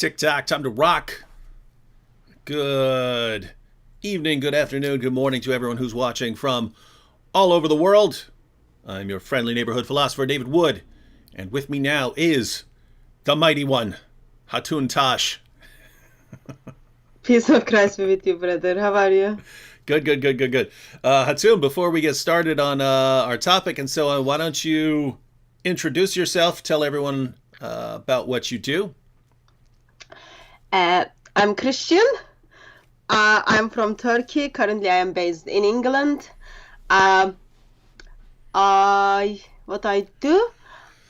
Tick-tock, time to rock. Good evening, good afternoon, good morning to everyone who's watching from all over the world. I'm your friendly neighborhood philosopher, David Wood. And with me now is the mighty one, Hatun Tash. Peace of Christ be with you, brother. How are you? Good. Hatun, before we get started on our topic and so on, why don't you introduce yourself, tell everyone about what you do. I'm Christian. I'm from Turkey. Currently, I am based in England. What I do,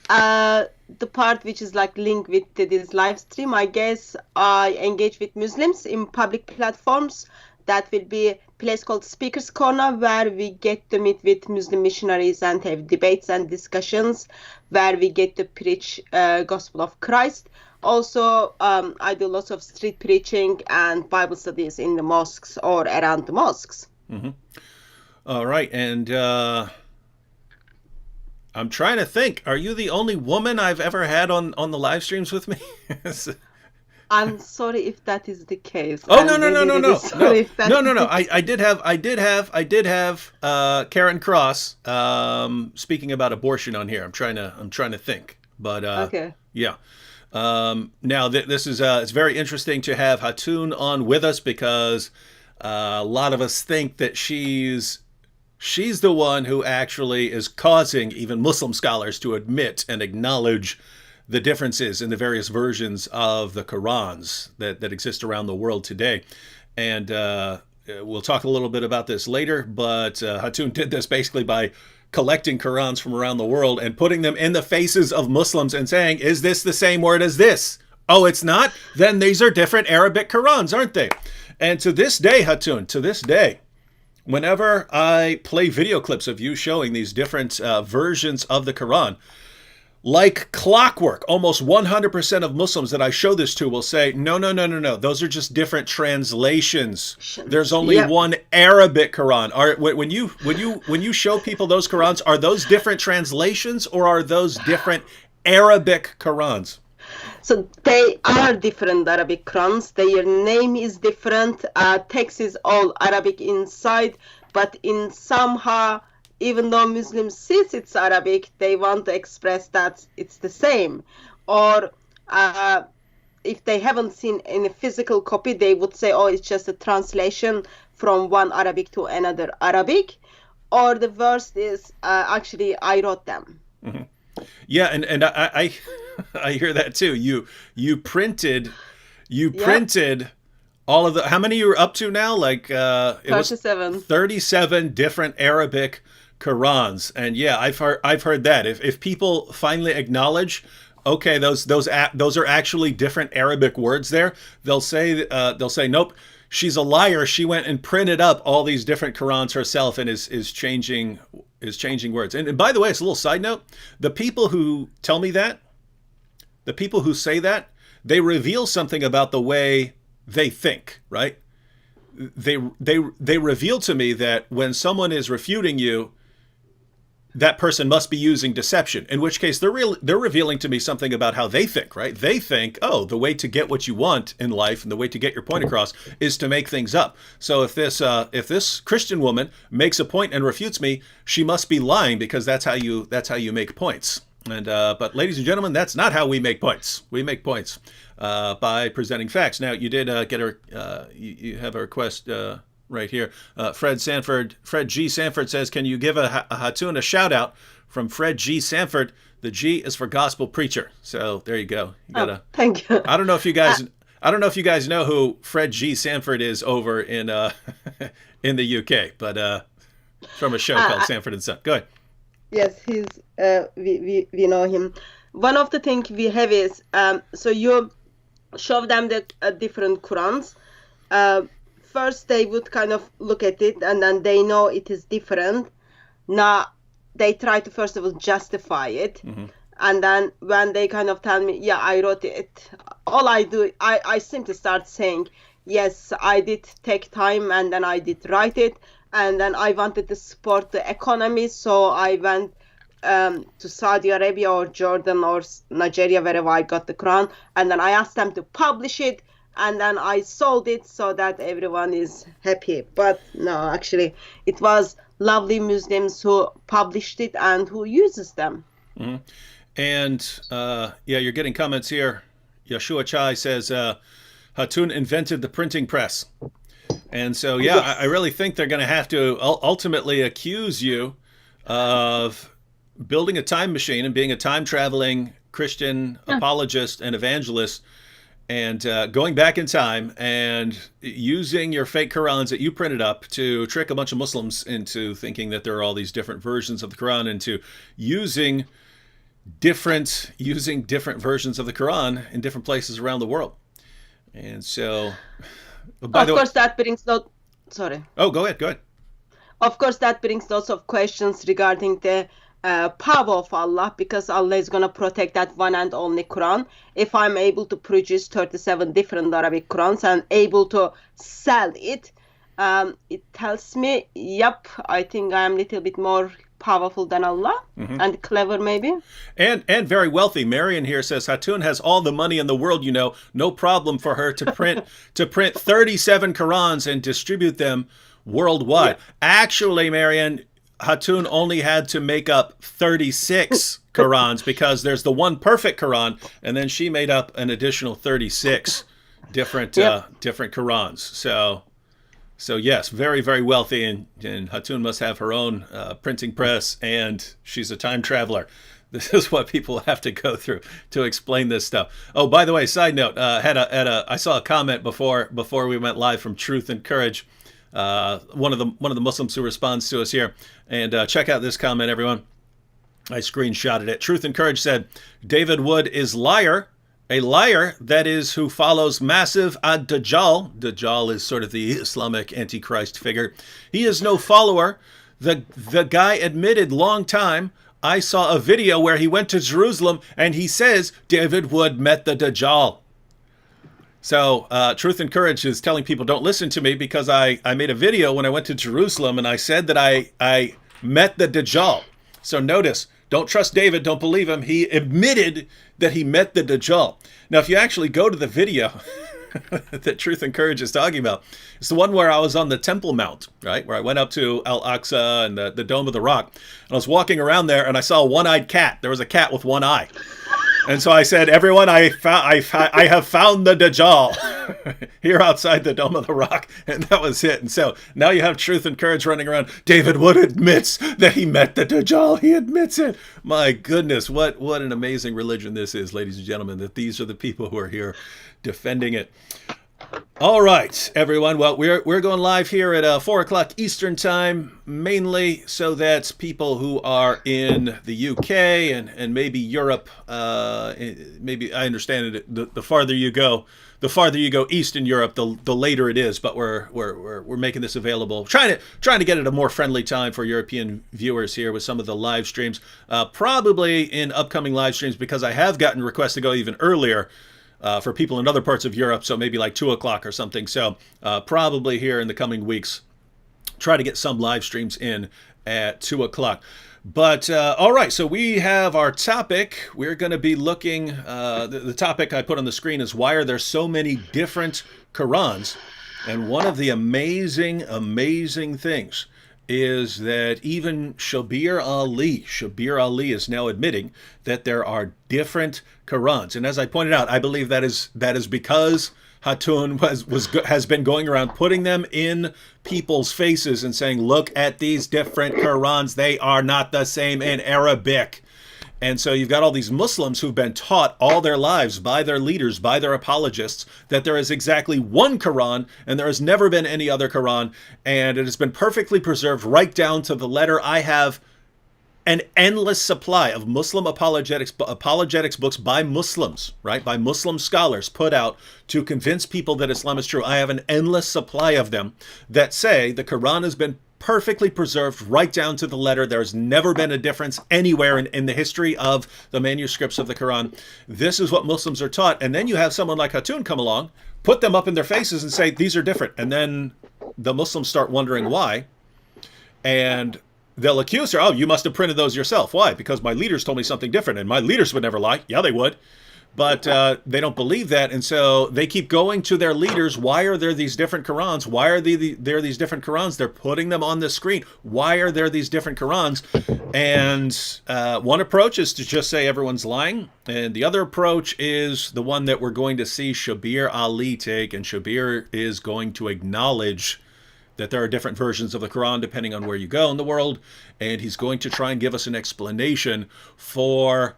the part which is like linked with this live stream, I guess I engage with Muslims in public platforms. That will be a place called Speaker's Corner, where we get to meet with Muslim missionaries and have debates and discussions, where we get to preach Gospel of Christ. Also, I do lots of street preaching and Bible studies in the mosques or around the mosques. Mm-hmm. All right, and I'm trying to think. Are you the only woman I've ever had on the live streams with me? I'm sorry if that is the case. Oh, no. I did have Karen Cross speaking about abortion on here. I'm trying to think, but okay. Yeah. Now this is it's very interesting to have Hatun on with us because a lot of us think that she's the one who actually is causing even Muslim scholars to admit and acknowledge the differences in the various versions of the Qurans that exist around the world today. And we'll talk a little bit about this later, but Hatun did this basically by collecting Qurans from around the world and putting them in the faces of Muslims and saying, is this the same word as this? Oh, it's not? Then these are different Arabic Qurans, aren't they? And to this day, Hatun, whenever I play video clips of you showing these different versions of the Quran, like clockwork, almost 100% of Muslims that I show this to will say, no. Those are just different translations. There's only one Arabic Quran. When you show people those Qurans, are those different translations or are those different Arabic Qurans? So they are different Arabic Qurans. Their name is different. Text is all Arabic inside, but in somehow, even though Muslims see it's Arabic, they want to express that it's the same. Or if they haven't seen in a physical copy, they would say, oh, it's just a translation from one Arabic to another Arabic. Or the verse is, actually, I wrote them. Mm-hmm. Yeah, and I I hear that too. You printed all of the, how many you're up to now? Like 37. 37 different Arabic Qurans. And yeah, I've heard that. If people finally acknowledge, okay, those are actually different Arabic words there, they'll say nope, she's a liar. She went and printed up all these different Qurans herself and is changing words. And by the way, it's a little side note. The people who tell me that, the people who say that, they reveal something about the way they think, right? They reveal to me that when someone is refuting you, that person must be using deception, in which case they're revealing to me something about how they think, right? They think, oh, the way to get what you want in life and the way to get your point across is to make things up. So if this Christian woman makes a point and refutes me, she must be lying because that's how you make points. And but ladies and gentlemen, that's not how we make points. We make points by presenting facts. Now, you did get you have a request right here. Fred G. Sanford says, can you give a Hatun a shout out from Fred G. Sanford? The G is for gospel preacher. So there you go. You gotta, thank you. I don't know if you guys know who Fred G. Sanford is over in in the UK, but from a show called Sanford and Son. Go ahead. Yes, he's we know him. One of the things we have is so you show them the different Qurans. First, they would kind of look at it, and then they know it is different. Now, they try to first of all justify it, Mm-hmm. and then when they kind of tell me, yeah, I wrote it, all I do, I simply start saying, yes, I did take time, and then I did write it, and then I wanted to support the economy, so I went to Saudi Arabia or Jordan or Nigeria, wherever I got the Quran, and then I asked them to publish it, and then I sold it so that everyone is happy. But no, actually, it was lovely Muslims who published it and who uses them. Mm-hmm. And yeah, you're getting comments here. Yeshua Chai says Hatun invented the printing press. And so, yeah, Yes. I really think they're going to have to ultimately accuse you of building a time machine and being a time-traveling Christian apologist and evangelist, and going back in time and using your fake Qurans that you printed up to trick a bunch of Muslims into thinking that there are all these different versions of the Quran, and to using different versions of the Quran in different places around the world. And so, by Of the way, course, that brings sorry. oh, go ahead. Of course, that brings lots of questions regarding the power of Allah, because Allah is going to protect that one and only Quran. If I'm able to produce 37 different Arabic Qurans and able to sell it, it tells me, yep, I think I'm a little bit more powerful than Allah, and clever maybe. And very wealthy. Marion here says Hatun has all the money in the world, no problem for her to print 37 Qurans and distribute them worldwide. Yeah. Actually, Marion, Hatun only had to make up 36 Qurans because there's the one perfect Quran, and then she made up an additional 36 different different Qurans. So yes, very, very wealthy, and Hatun must have her own printing press, and she's a time traveler. This is what people have to go through to explain this stuff. Oh, by the way, side note, I saw a comment before we went live from Truth and Courage, one of the Muslims who responds to us here, and check out this comment, everyone. I screenshotted it. Truth and Courage said, David Wood is a liar, that is, who follows massive ad-Dajjal. Dajjal is sort of the Islamic Antichrist figure. He is no follower. The guy admitted long time. I saw a video where he went to Jerusalem and he says David Wood met the Dajjal. So Truth and Courage is telling people, don't listen to me because I made a video when I went to Jerusalem and I said that I met the Dajjal. So notice, don't trust David, don't believe him. He admitted that he met the Dajjal. Now, if you actually go to the video that Truth and Courage is talking about, it's the one where I was on the Temple Mount, right? Where I went up to Al-Aqsa and the Dome of the Rock. And I was walking around there and I saw a one-eyed cat. There was a cat with one eye. And so I said, everyone, I have found the Dajjal here outside the Dome of the Rock. And that was it. And so now you have Truth and Courage running around. David Wood admits that he met the Dajjal. He admits it. My goodness, what an amazing religion this is, ladies and gentlemen, that these are the people who are here defending it. All right, everyone. Well, we're going live here at 4 o'clock Eastern time, mainly so that people who are in the UK and maybe Europe, maybe I understand it. The farther you go east in Europe, the later it is. But we're making this available, trying to get it a more friendly time for European viewers here with some of the live streams. Probably in upcoming live streams, because I have gotten requests to go even earlier. For people in other parts of Europe, so maybe like 2 o'clock or something. So probably here in the coming weeks, try to get some live streams in at 2 o'clock. But all right, so we have our topic. We're going to be looking, the topic I put on the screen is, why are there so many different Qurans? And one of the amazing things is that even Shabir Ali is now admitting that there are different Qurans. And as I pointed out, I believe that is because Hatun has been going around putting them in people's faces and saying, look at these different Qurans. They are not the same in Arabic. And so you've got all these Muslims who've been taught all their lives by their leaders, by their apologists, that there is exactly one Quran and there has never been any other Quran. And it has been perfectly preserved right down to the letter. I have an endless supply of Muslim apologetics books by Muslims, right? By Muslim scholars put out to convince people that Islam is true. I have an endless supply of them that say the Quran has been perfectly preserved right down to the letter. There's never been a difference anywhere in the history of the manuscripts of the Quran. This is what Muslims are taught. And then you have someone like Hatun come along, put them up in their faces and say, these are different. And then the Muslims start wondering why. And they'll accuse her, oh, you must have printed those yourself. Why? Because my leaders told me something different, and my leaders would never lie. Yeah, they would. But they don't believe that, and so they keep going to their leaders. Why are there these different Qurans? Why are there these different Qurans? They're putting them on the screen. Why are there these different Qurans? And one approach is to just say everyone's lying, and the other approach is the one that we're going to see Shabir Ali take, and Shabir is going to acknowledge that there are different versions of the Quran depending on where you go in the world, and he's going to try and give us an explanation for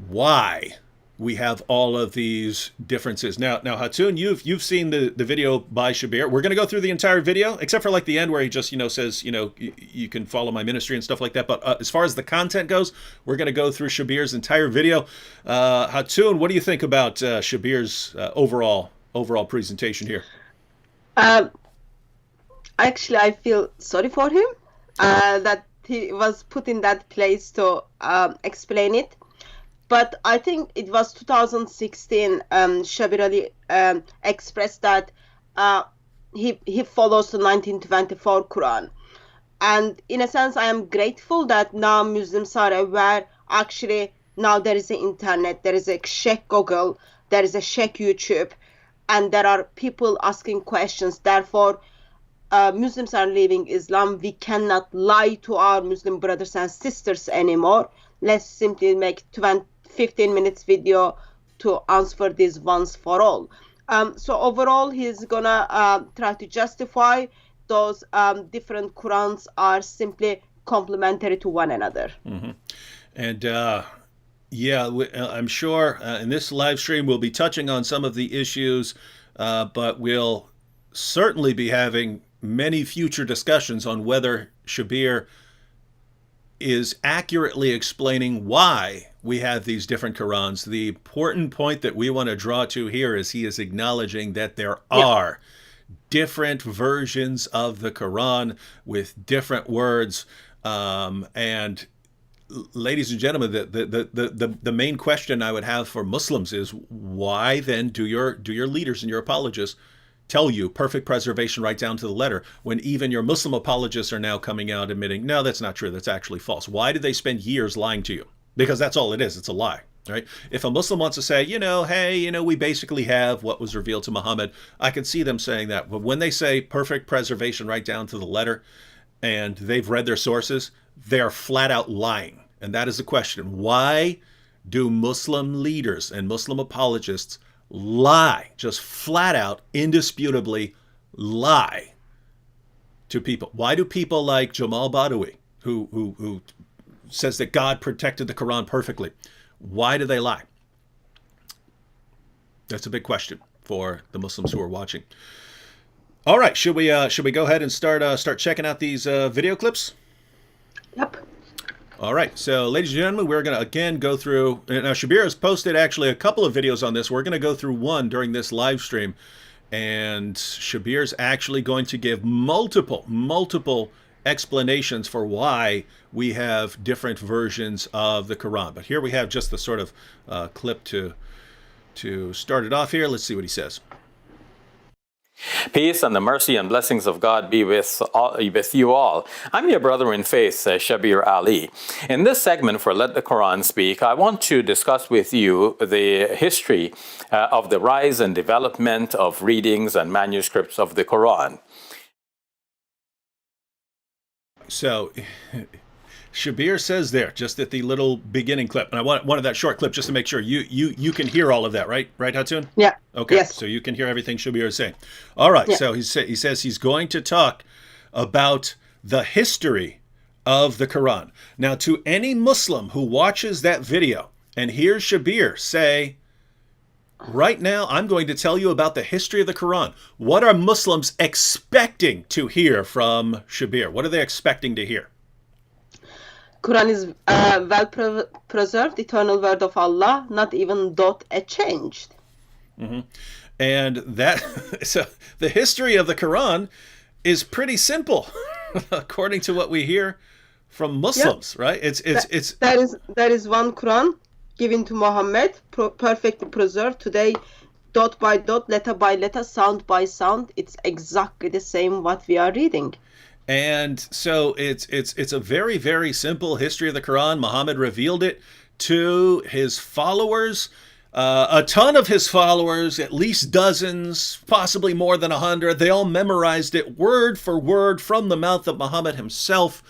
why we have all of these differences. Now, Hatun, you've seen the video by Shabir. We're going to go through the entire video, except for like the end where he just says you can follow my ministry and stuff like that. But as far as the content goes, we're going to go through Shabir's entire video. Hatun, what do you think about Shabir's overall presentation here? Actually, I feel sorry for him that he was put in that place to explain it. But I think it was 2016, Shabir Ali expressed that he follows the 1924 Quran. And in a sense, I am grateful that now Muslims are aware, actually, now there is the internet, there is a Sheikh Google, there is a Sheikh YouTube, and there are people asking questions. Therefore, Muslims are leaving Islam. We cannot lie to our Muslim brothers and sisters anymore. Let's simply make 15 minutes video to answer this once for all. So overall, he's gonna try to justify those different Qurans are simply complementary to one another. Mm-hmm. And I'm sure in this live stream we'll be touching on some of the issues, but we'll certainly be having many future discussions on whether Shabir is accurately explaining why we have these different Qurans. The important point that we want to draw to here is he is acknowledging that there are different versions of the Quran with different words. And ladies and gentlemen, the main question I would have for Muslims is, why then do your leaders and your apologists tell you perfect preservation right down to the letter, when even your Muslim apologists are now coming out admitting, no, that's not true, that's actually false? Why did they spend years lying to you? Because that's all it is, it's a lie, right? If a Muslim wants to say, hey, we basically have what was revealed to Muhammad, I can see them saying that. But when they say perfect preservation right down to the letter, and they've read their sources, they're flat out lying. And that is the question. Why do Muslim leaders and Muslim apologists lie, just flat out, indisputably lie to people? Why do people like Jamal Badawi, who says that God protected the Quran perfectly, why do they lie? That's a big question for the Muslims who are watching. All right, should we go ahead and start checking out these video clips? Yep. All right, so ladies and gentlemen, we're going to again go through. Now, Shabir has posted actually a couple of videos on this. We're going to go through one during this live stream, and Shabir's actually going to give multiple explanations for why we have different versions of the Quran. But here we have just the sort of clip to start it off here. Let's see what he says. Peace and the mercy and blessings of God be with you all. I'm your brother in faith, Shabir Ali. In this segment for Let the Quran Speak, I want to discuss with you the history of the rise and development of readings and manuscripts of the Quran. So, Shabir says there, just at the little beginning clip, and I wanted that short clip just to make sure you can hear all of that, right, Hatun? Yeah. Okay. Yes. So you can hear everything Shabir is saying. All right. Yeah. So he says he's going to talk about the history of the Quran. Now, to any Muslim who watches that video and hears Shabir say, right now, I'm going to tell you about the history of the Quran, what are Muslims expecting to hear from Shabir? What are they expecting to hear? Quran is well preserved, eternal word of Allah, not even dot changed. Mm-hmm. And that, so the history of the Quran is pretty simple, according to what we hear from Muslims, right? There is one Quran given to Muhammad, perfectly preserved today, dot by dot, letter by letter, sound by sound. It's exactly the same what we are reading. And so it's a very, very simple history of the Quran. Muhammad revealed it to his followers. A ton of his followers, at least dozens, possibly more than 100, they all memorized it word for word from the mouth of Muhammad himself.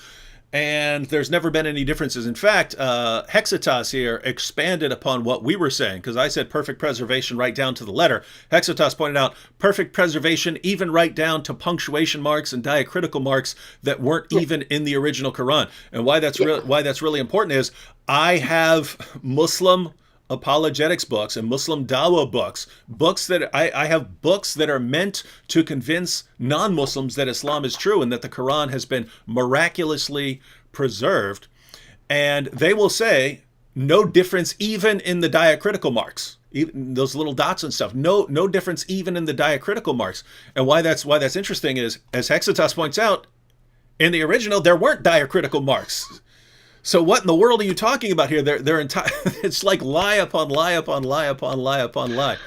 And there's never been any differences. In fact, Hexitas here expanded upon what we were saying, because I said perfect preservation right down to the letter. Hexitas pointed out perfect preservation even right down to punctuation marks and diacritical marks that weren't even in the original Quran. And why that's really important is I have Muslim apologetics books and Muslim Dawah books that I have books that are meant to convince non-Muslims that Islam is true and that the Quran has been miraculously preserved. And they will say no difference even in the diacritical marks, even those little dots and stuff. No difference even in the diacritical marks. And why that's interesting is, as Hexitas points out, in the original there weren't diacritical marks. So what in the world are you talking about here? They're entire. It's like lie upon lie upon lie upon lie upon lie.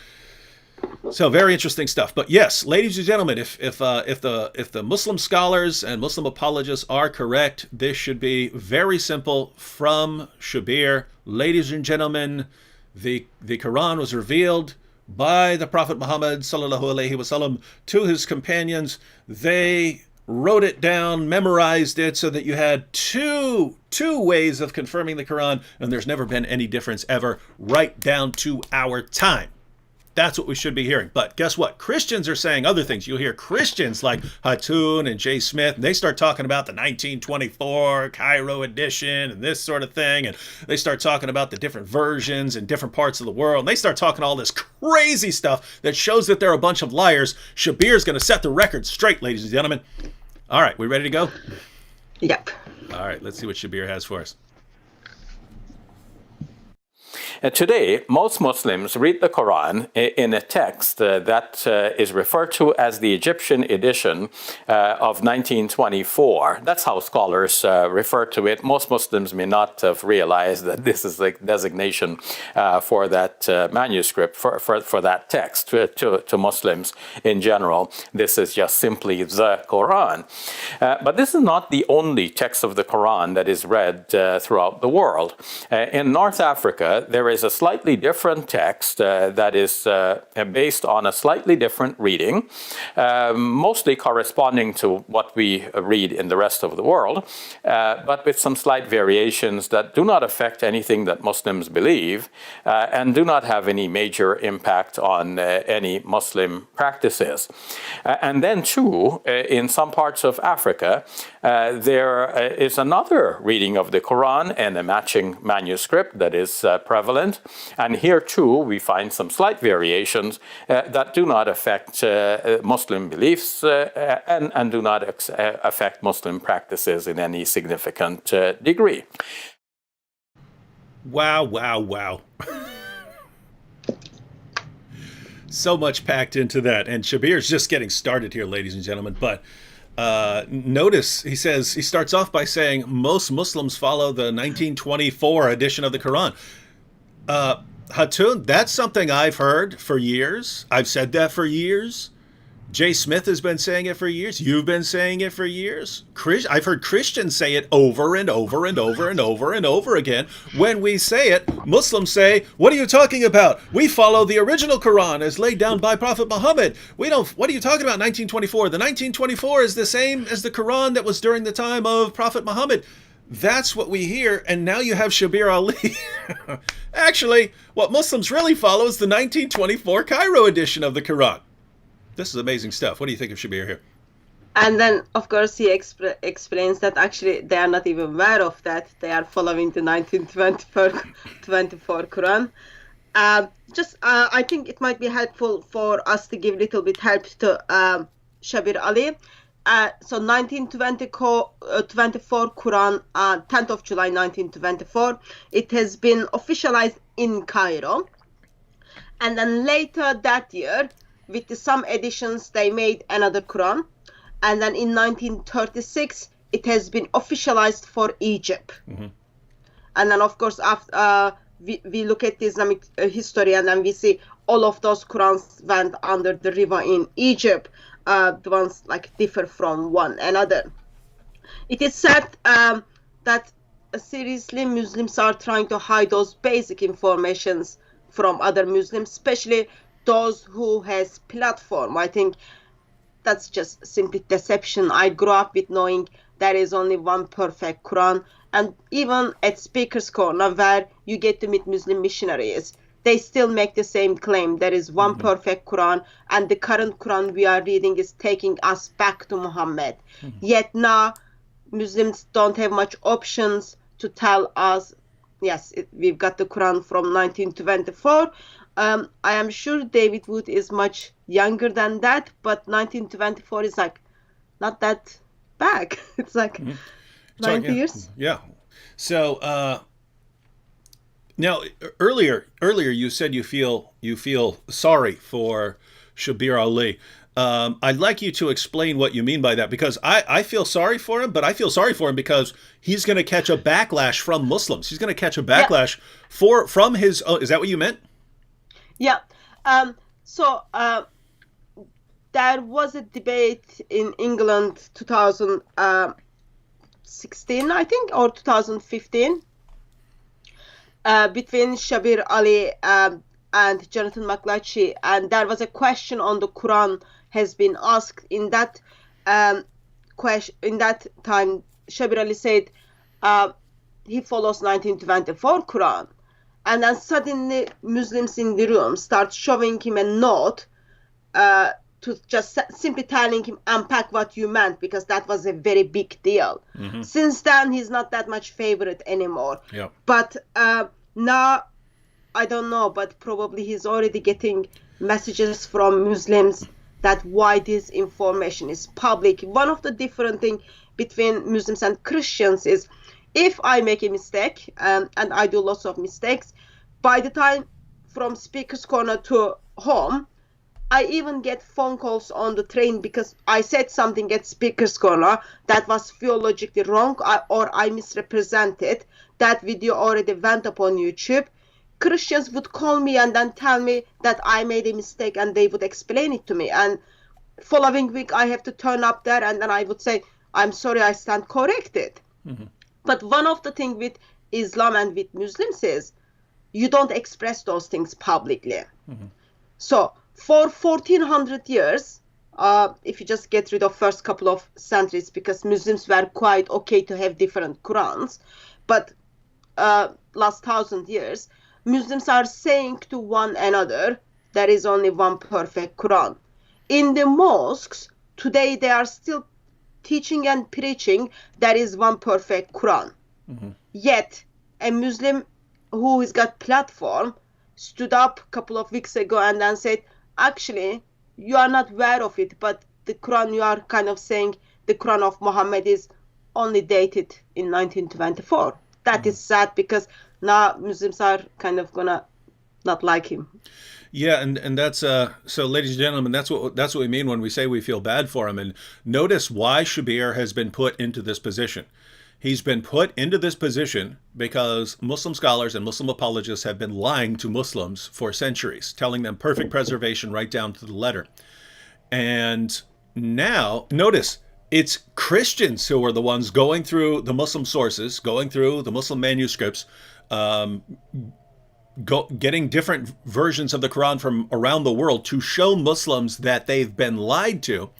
So very interesting stuff. But yes, ladies and gentlemen, if the Muslim scholars and Muslim apologists are correct, this should be very simple from Shabir. Ladies and gentlemen, the Quran was revealed by the Prophet Muhammad sallallahu alaihi wasallam to his companions. They wrote it down, memorized it, so that you had two ways of confirming the Quran, and there's never been any difference ever, right down to our time. That's what we should be hearing. But guess what? Christians are saying other things. You'll hear Christians like Hatun and Jay Smith, and they start talking about the 1924 Cairo edition and this sort of thing, and they start talking about the different versions in different parts of the world, and they start talking all this crazy stuff that shows that they're a bunch of liars. Shabir's going to set the record straight, ladies and gentlemen. All right, we ready to go? Yep. All right, let's see what Shabir has for us. Today, most Muslims read the Quran in a text that is referred to as the Egyptian edition of 1924. That's how scholars refer to it. Most Muslims may not have realized that this is the designation for that manuscript, for that text to Muslims in general. This is just simply the Quran. But this is not the only text of the Quran that is read throughout the world. In North Africa, there is a slightly different text that is based on a slightly different reading, mostly corresponding to what we read in the rest of the world, but with some slight variations that do not affect anything that Muslims believe and do not have any major impact on any Muslim practices. And then too, in some parts of Africa, there is another reading of the Quran and a matching manuscript that is prevalent. And here too, we find some slight variations that do not affect Muslim beliefs and do not affect Muslim practices in any significant degree. Wow, wow, wow. So much packed into that. And Shabir's just getting started here, ladies and gentlemen. But notice he starts off by saying most Muslims follow the 1924 edition of the Quran. Hatun, that's something I've heard for years. I've said that for years. Jay Smith has been saying it for years. You've been saying it for years. I've heard Christians say it over and over and over and over and over again. When we say it, Muslims say, what are you talking about? We follow the original Quran as laid down by Prophet Muhammad. What are you talking about, 1924? The 1924 is the same as the Quran that was during the time of Prophet Muhammad. That's what we hear, and now you have Shabir Ali. Actually, what Muslims really follow is the 1924 Cairo edition of the Quran. This is amazing stuff. What do you think of Shabir here? And then, of course, he explains that actually they are not even aware of that. They are following the 1924 Quran. I think it might be helpful for us to give a little bit help to Shabir Ali. So 1924 Quran, 10th of July 1924, it has been officialized in Cairo. And then later that year, with some additions, they made another Quran. And then in 1936, it has been officialized for Egypt. Mm-hmm. And then, of course, after we look at the Islamic history, and then we see all of those Qurans went under the river in Egypt. The ones differ from one another. it is said that seriously Muslims are trying to hide those basic informations from other Muslims, especially those who has platform. I think that's just simply deception. I grew up with knowing there is only one perfect Quran, and even at Speaker's Corner, where you get to meet Muslim missionaries, they still make the same claim. There is one perfect Quran, and the current Quran we are reading is taking us back to Muhammad. Yet now, Muslims don't have much options to tell us, yes, we've got the Quran from 1924. I am sure David Wood is much younger than that, but 1924 is like not that back. It's like 90 years. Yeah. So now earlier you said you feel sorry for Shabir Ali. I'd like you to explain what you mean by that, because I feel sorry for him, but I feel sorry for him because he's going to catch a backlash from Muslims. He's going to catch a backlash from his. Is that what you meant? Yeah. So there was a debate in England 2016, I think, or 2015, between Shabir Ali and Jonathan McLatchy, and there was a question on the Quran has been asked. In that question, in that time, Shabir Ali said he follows 1924 Quran, and then suddenly Muslims in the room start showing him a note to just simply telling him unpack what you meant, because that was a very big deal. Since then, he's not that much favorite anymore. But now, I don't know, but probably he's already getting messages from Muslims that why this information is public. One of the different things between Muslims and Christians is, if I make a mistake, and I do lots of mistakes, by the time from Speaker's Corner to home, I even get phone calls on the train because I said something at Speaker's Corner that was theologically wrong, or I misrepresented. That video already went up on YouTube. Christians would call me and then tell me that I made a mistake, and they would explain it to me. And following week, I have to turn up there, and then I would say, I'm sorry, I stand corrected. But one of the things with Islam and with Muslims is you don't express those things publicly. So for 1400 years, if you just get rid of first couple of centuries, because Muslims were quite okay to have different Qurans, but last 1,000 years, Muslims are saying to one another, there is only one perfect Quran. In the mosques, today they are still teaching and preaching there is one perfect Quran. Yet, a Muslim who has got platform stood up a couple of weeks ago and then said, actually, you are not aware of it, but the Quran, you are kind of saying the Quran of Muhammad is only dated in 1924. That is sad, because now Muslims are kind of gonna not like him. Yeah, and that's so, ladies and gentlemen, that's what we mean when we say we feel bad for him. And notice why Shabir has been put into this position. He's been put into this position because Muslim scholars and Muslim apologists have been lying to Muslims for centuries, telling them perfect preservation right down to the letter. And now, notice, it's Christians who are the ones going through the Muslim sources, going through the Muslim manuscripts, getting different versions of the Quran from around the world to show Muslims that they've been lied to,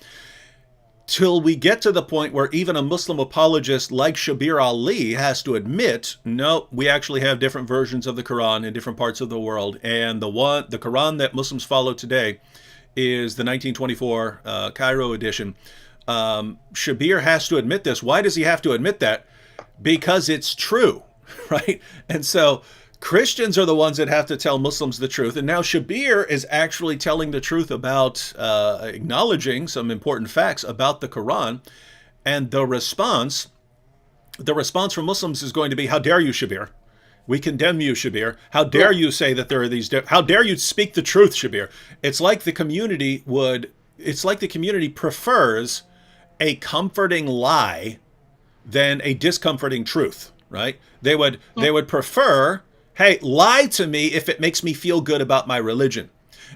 till we get to the point where even a Muslim apologist like Shabir Ali has to admit, no, we actually have different versions of the Quran in different parts of the world, and the Quran that Muslims follow today is the 1924 Cairo edition. Shabir has to admit this. Why does he have to admit that? Because it's true, right? And so Christians are the ones that have to tell Muslims the truth. And now Shabir is actually telling the truth about acknowledging some important facts about the Quran. And the response from Muslims is going to be, how dare you, Shabir? We condemn you, Shabir. How dare you say that there are these, how dare you speak the truth, Shabir? It's like the community prefers a comforting lie than a discomforting truth, right? They would prefer, hey, lie to me if it makes me feel good about my religion.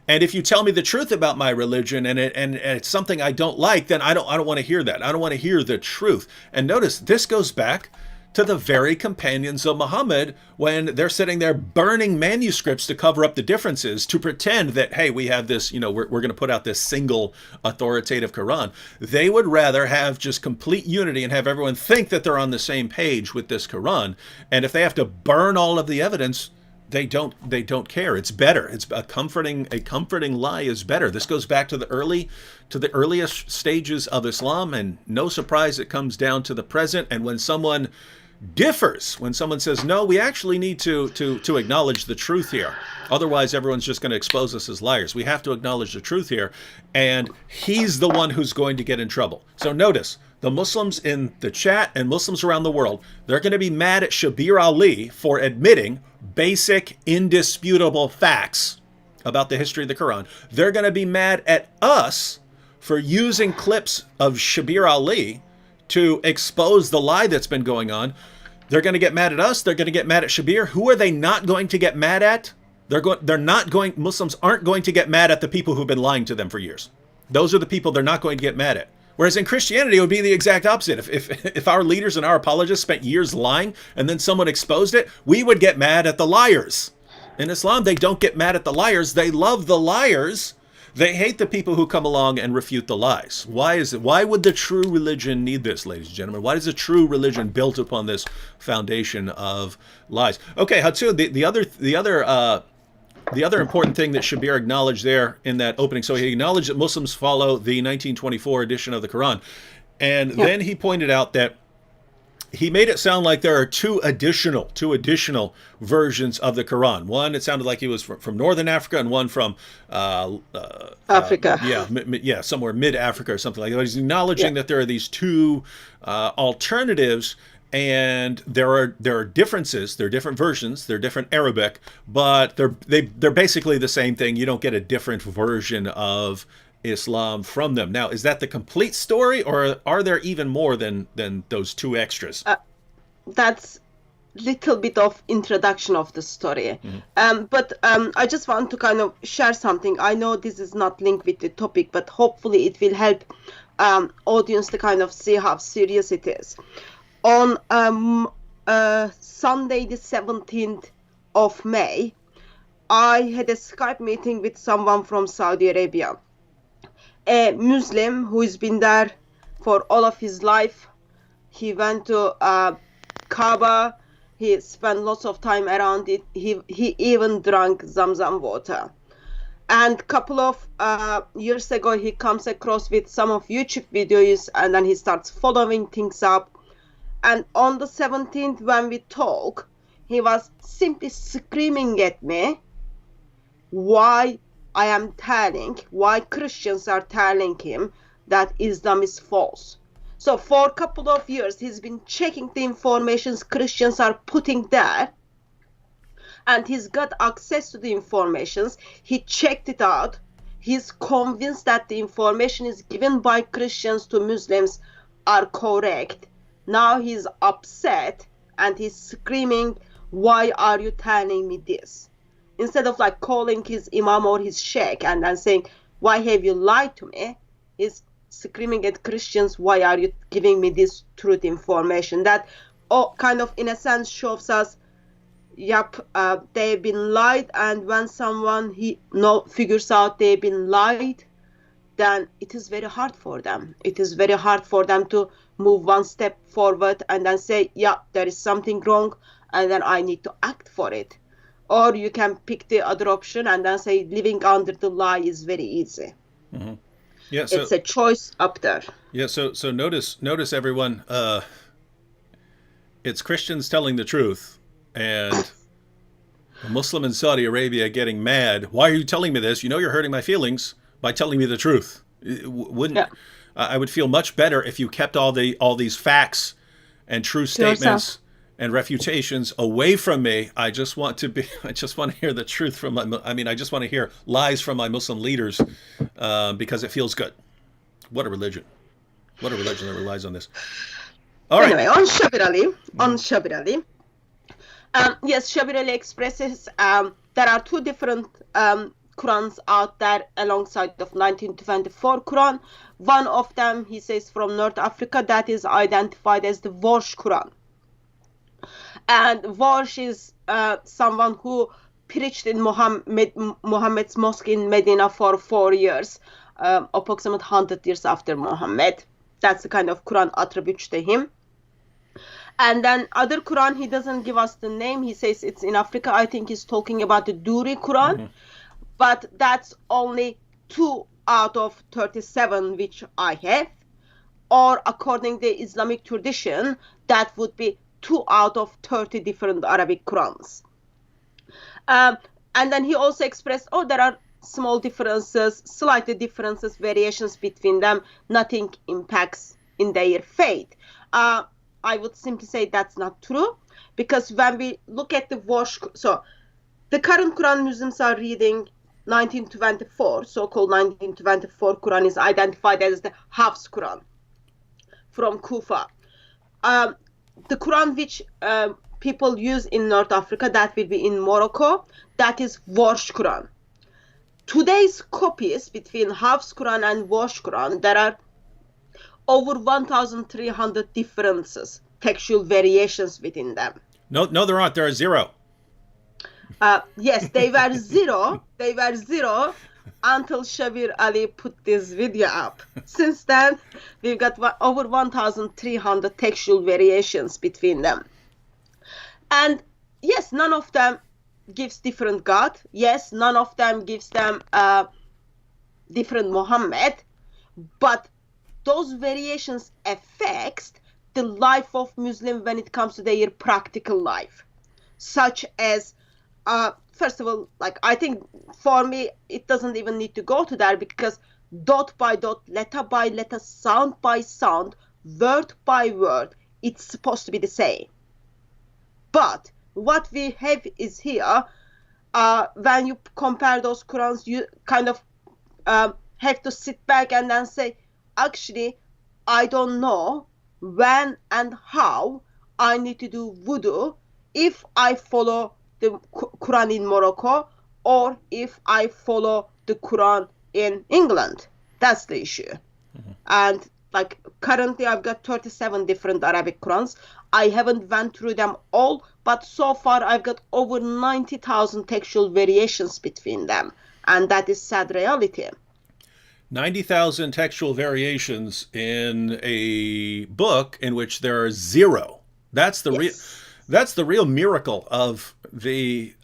And if you tell me the truth about my religion and it's something I don't like, then I don't want to hear that. I don't want to hear the truth. And notice this goes back to the very companions of Muhammad when they're sitting there burning manuscripts to cover up the differences, to pretend that, hey, we have this, we're going to put out this single authoritative Quran. They would rather have just complete unity and have everyone think that they're on the same page with this Quran. And if they have to burn all of the evidence, they don't care. It's better. It's a comforting lie is better. This goes back to the earliest stages of Islam, and no surprise it comes down to the present. And when someone differs, when someone says, no, we actually need to acknowledge the truth here, otherwise everyone's just going to expose us as liars. We have to acknowledge the truth here, and he's the one who's going to get in trouble. So notice, the Muslims in the chat and Muslims around the world, they're going to be mad at Shabir Ali for admitting basic, indisputable facts about the history of the Quran. They're going to be mad at us for using clips of Shabir Ali to expose the lie that's been going on. They're going to get mad at us. They're going to get mad at Shabir. Who are they not going to get mad at? Muslims aren't going to get mad at the people who've been lying to them for years. Those are the people they're not going to get mad at. Whereas in Christianity, it would be the exact opposite. If our leaders and our apologists spent years lying and then someone exposed it, we would get mad at the liars. In Islam, they don't get mad at the liars. They love the liars. They hate the people who come along and refute the lies. Why is it? Why would the true religion need this, ladies and gentlemen? Why is a true religion built upon this foundation of lies? Okay, Hatsu, the other important thing that Shabir acknowledged there in that opening, so he acknowledged that Muslims follow the 1924 edition of the Quran. And then he pointed out that he made it sound like there are two additional versions of the Quran. One, it sounded like he was from Northern Africa, and one from Africa. Somewhere mid-Africa or something like that. He's acknowledging that there are these two alternatives, and there are differences. There are different versions. They're different Arabic, but they're basically the same thing. You don't get a different version of Islam from them. Now, is that the complete story, or are there even more than those two extras? That's little bit of introduction of the story. But I just want to kind of share something. I know this is not linked with the topic, but hopefully it will help audience to kind of see how serious it is. On Sunday the 17th of May, I had a Skype meeting with someone from Saudi Arabia, a Muslim who has been there for all of his life. He went to Kaaba. He spent lots of time around it. He even drank Zamzam water. And a couple of years ago, he comes across with some of YouTube videos, and then he starts following things up. And on the 17th, when we talk, he was simply screaming at me why Christians are telling him that Islam is false. So for a couple of years, he's been checking the informations Christians are putting there, and he's got access to the informations. He checked it out. He's convinced that the information is given by Christians to Muslims are correct. Now he's upset and he's screaming, why are you telling me this? Instead of like calling his imam or his sheikh and then saying, why have you lied to me? He's screaming at Christians, why are you giving me this truth information? That kind of in a sense shows us, they've been lied, and when someone figures out they've been lied, then it is very hard for them. It is very hard for them to move one step forward and then say, there is something wrong, and then I need to act for it. Or you can pick the other option and then say living under the lie is very easy. Mm-hmm. Yeah, so, it's a choice up there. Yeah, so notice everyone, it's Christians telling the truth, and a Muslim in Saudi Arabia getting mad. Why are you telling me this? You know you're hurting my feelings by telling me the truth. I would feel much better if you kept all these facts and true statements and refutations away from me. I just want to hear the truth from I just want to hear lies from my Muslim leaders because it feels good. What a religion. What a religion that relies on this. All right. Anyway, on Shabir Ali. Yes, Shabir Ali expresses there are two different Qurans out there alongside of 1924 Quran. One of them, he says, from North Africa, that is identified as the Warsh Quran. And Warsh is someone who preached in Muhammad's mosque in Medina for 4 years, approximately 100 years after Muhammad. That's the kind of Quran attributes to him. And then other Quran, he doesn't give us the name. He says it's in Africa. I think he's talking about the Duri Quran. But that's only 2 out of 37 which I have. Or according to Islamic tradition, that would be 2 out of 30 different Arabic Qurans. And then he also expressed, there are small differences, slightly differences, variations between them. Nothing impacts in their faith. I would simply say that's not true, because when we look at the Warsh, so the current Quran Muslims are reading 1924, so-called 1924 Quran is identified as the Hafs Quran from Kufa. The Quran which people use in North Africa, that will be in Morocco, that is Warsh Quran. Today's copies between Hafs Quran and Warsh Quran, there are over 1,300 differences, textual variations within them. No, there aren't. There are 0. Yes, they were 0. They were 0 until Shabir Ali put this video up. Since then, we've got over 1,300 textual variations between them. And yes, none of them gives different God. Yes, none of them gives them different Muhammad. But those variations affect the life of Muslim when it comes to their practical life, such as first of all, like, I think for me it doesn't even need to go to there, because dot by dot, letter by letter, sound by sound, word by word, it's supposed to be the same. But what we have is here, when you compare those Qurans, you kind of have to sit back and then say, actually, I don't know when and how I need to do wudu if I follow the Quran in Morocco or if I follow the Quran in England. That's the issue. And like currently I've got 37 different Arabic Qurans. I haven't went through them all, but so far I've got over 90,000 textual variations between them. And that is sad reality. 90,000 textual variations in a book in which there are 0. That's the That's the real miracle of the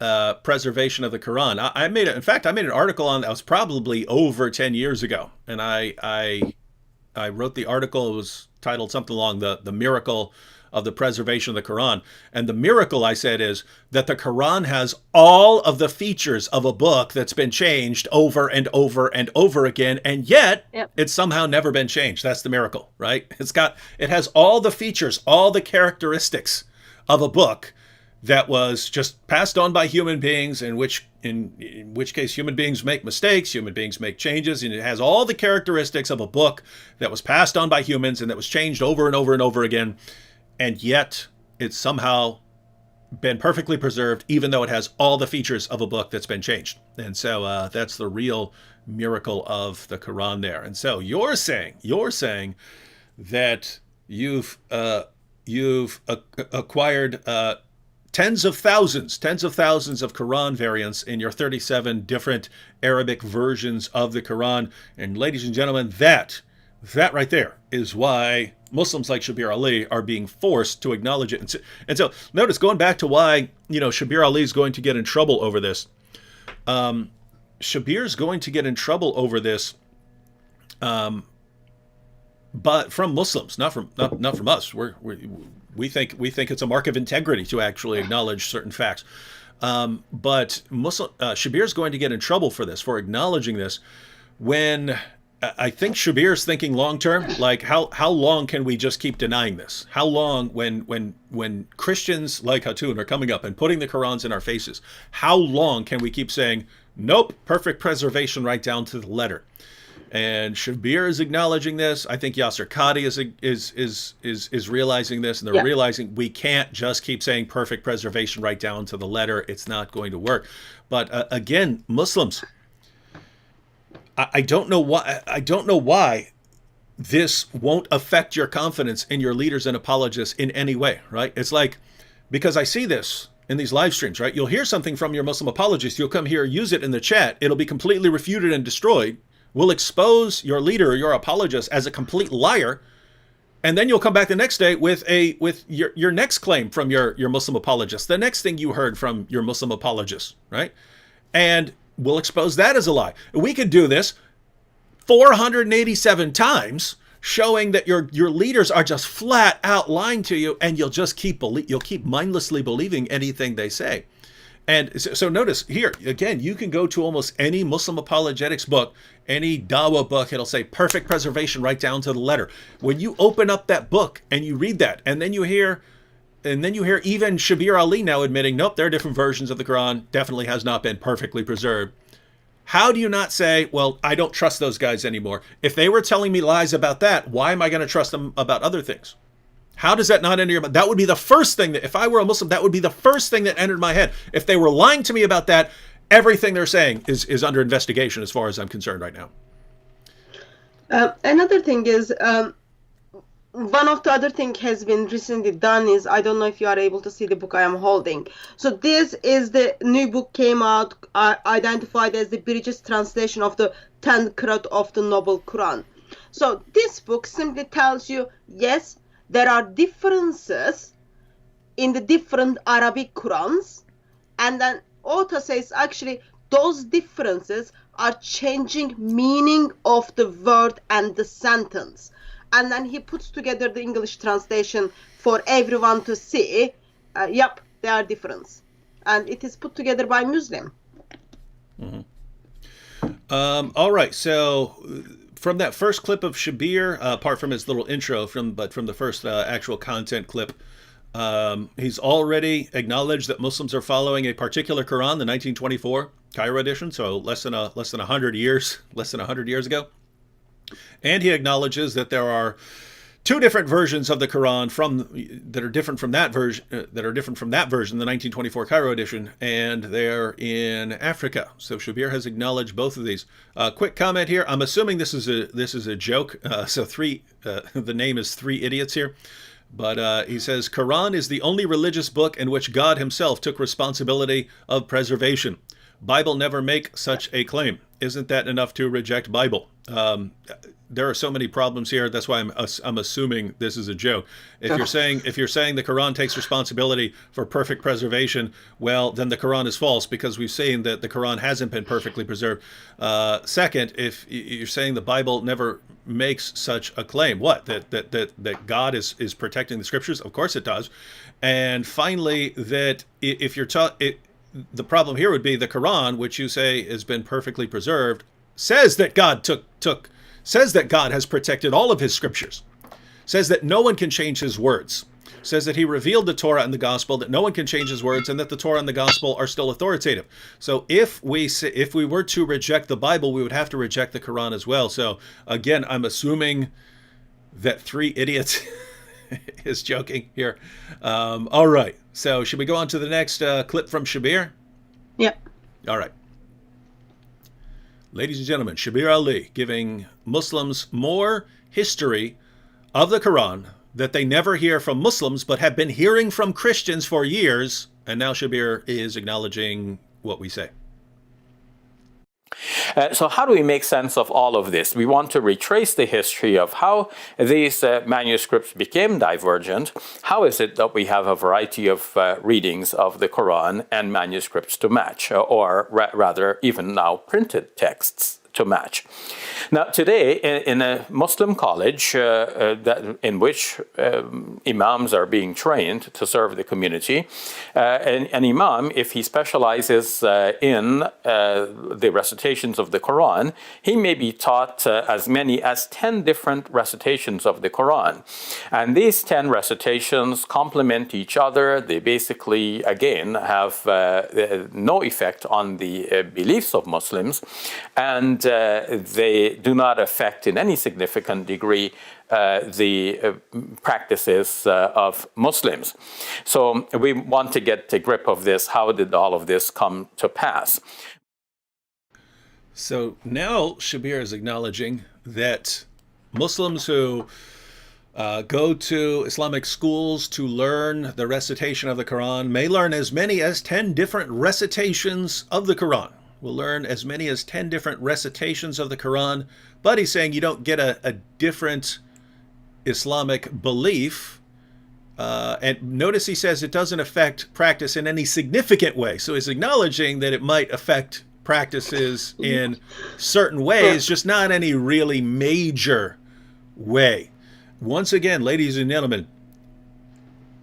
preservation of the Quran. I made an article on that. Was probably over 10 years ago, and I wrote the article. It was titled something along the miracle of the preservation of the Quran. And the miracle, I said, is that the Quran has all of the features of a book that's been changed over and over and over again, and yet it's somehow never been changed. That's the miracle, right? It has all the features, all the characteristics of a book that was just passed on by human beings, in which case human beings make mistakes, human beings make changes, and it has all the characteristics of a book that was passed on by humans and that was changed over and over and over again, and yet it's somehow been perfectly preserved, even though it has all the features of a book that's been changed. And so that's the real miracle of the Quran there. And so you're saying that you've acquired tens of thousands of Quran variants in your 37 different Arabic versions of the Quran. And ladies and gentlemen, that right there is why Muslims like Shabir Ali are being forced to acknowledge it. And so notice, going back to why, Shabir Ali is going to get in trouble over this. Shabir's going to get in trouble over this, but from Muslims, not from us. We think it's a mark of integrity to actually acknowledge certain facts. But Shabir's going to get in trouble for this, for acknowledging this, when I think Shabir's thinking long term, like how long can we just keep denying this? How long, when Christians like Hatun are coming up and putting the Qurans in our faces, how long can we keep saying, nope, perfect preservation right down to the letter? And Shabir is acknowledging this. I think Yasser Qadi is realizing this, and they're realizing we can't just keep saying perfect preservation right down to the letter. It's not going to work. But again, Muslims, I don't know why. I don't know why this won't affect your confidence in your leaders and apologists in any way, right? It's like, because I see this in these live streams, right? You'll hear something from your Muslim apologist. You'll come here, use it in the chat. It'll be completely refuted and destroyed. We'll expose your leader or your apologist as a complete liar. And then you'll come back the next day with your next claim from your Muslim apologist, the next thing you heard from your Muslim apologist, right? And we'll expose that as a lie. We could do this 487 times, showing that your leaders are just flat out lying to you, and you'll keep mindlessly believing anything they say. And so notice here, again, you can go to almost any Muslim apologetics book, any Dawah book, it'll say perfect preservation right down to the letter. When you open up that book and you read that, and then you hear even Shabir Ali now admitting, nope, there are different versions of the Quran, definitely has not been perfectly preserved. How do you not say, well, I don't trust those guys anymore? If they were telling me lies about that, why am I going to trust them about other things? How does that not enter your mind? That would be the first thing that, if I were a Muslim, that would be the first thing that entered my head. If they were lying to me about that, everything they're saying is under investigation as far as I'm concerned right now. Another thing is, one of the other thing has been recently done is, I don't know if you are able to see the book I am holding. So this is the new book came out, identified as the British translation of the 10 Qiraat of the Noble Quran. So this book simply tells you, yes, there are differences in the different Arabic Qurans, and then author says actually those differences are changing meaning of the word and the sentence. And then he puts together the English translation for everyone to see. Yep, there are differences. And it is put together by Muslim. Mm-hmm. All right, so from that first clip of Shabir, apart from his little intro, from the first actual content clip, he's already acknowledged that Muslims are following a particular Quran, the 1924 Cairo edition, so less than 100 years ago. And he acknowledges that there are two different versions of the Quran that are different from that version, the 1924 Cairo edition, and they're in Africa. So Shabir has acknowledged both of these. Quick comment here. I'm assuming this is a joke. The name is Three Idiots here. But he says, Quran is the only religious book in which God himself took responsibility of preservation. Bible never make such a claim. Isn't that enough to reject Bible? There are so many problems here. That's why I'm assuming this is a joke. If you're saying the Quran takes responsibility for perfect preservation, well, then the Quran is false, because we've seen that the Quran hasn't been perfectly preserved. Second, if you're saying the Bible never makes such a claim, what, that God is protecting the scriptures? Of course it does. And finally, that if you're the problem here would be the Quran, which you say has been perfectly preserved, says that God says that God has protected all of his scriptures, says that no one can change his words, says that he revealed the Torah and the gospel, that no one can change his words, and that the Torah and the gospel are still authoritative. So if we were to reject the Bible, we would have to reject the Quran as well. So again, I'm assuming that Three Idiots is joking here. All right. So should we go on to the next clip from Shabir? Yeah. All right. Ladies and gentlemen, Shabir Ali giving Muslims more history of the Quran that they never hear from Muslims, but have been hearing from Christians for years. And now Shabir is acknowledging what we say. So how do we make sense of all of this? We want to retrace the history of how these manuscripts became divergent. How is it that we have a variety of readings of the Quran and manuscripts to match, or rather even now printed texts to match? Now, today, in a Muslim college in which imams are being trained to serve the community, an imam, if he specializes in the recitations of the Quran, he may be taught as many as 10 different recitations of the Quran. And these 10 recitations complement each other. They basically, again, have no effect on the beliefs of Muslims, and they do not affect in any significant degree the practices of Muslims. So we want to get a grip of this. How did all of this come to pass? So now Shabir is acknowledging that Muslims who go to Islamic schools to learn the recitation of the Quran may learn as many as 10 different recitations of the Quran. We'll learn as many as 10 different recitations of the Quran, but he's saying you don't get a different Islamic belief. And notice he says it doesn't affect practice in any significant way. So he's acknowledging that it might affect practices in certain ways, just not any really major way. Once again, ladies and gentlemen,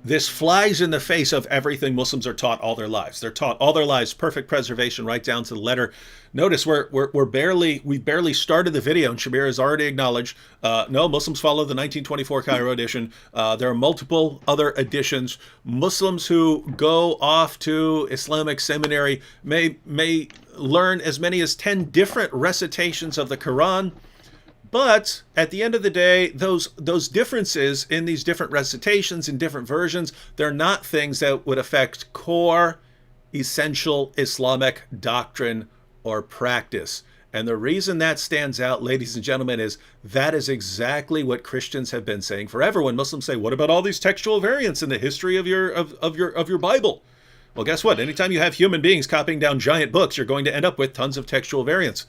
this flies in the face of everything Muslims are taught all their lives. They're taught all their lives perfect preservation right down to the letter. Notice we barely started the video, and Shabir has already acknowledged no, Muslims follow the 1924 Cairo edition. There are multiple other editions. Muslims who go off to Islamic seminary may learn as many as 10 different recitations of the Quran. But at the end of the day, those differences in these different recitations in different versions, they're not things that would affect core, essential Islamic doctrine or practice. And the reason that stands out, ladies and gentlemen, is that is exactly what Christians have been saying forever. When Muslims say, "What about all these textual variants in the history of your Bible?" Well, guess what? Anytime you have human beings copying down giant books, you're going to end up with tons of textual variants.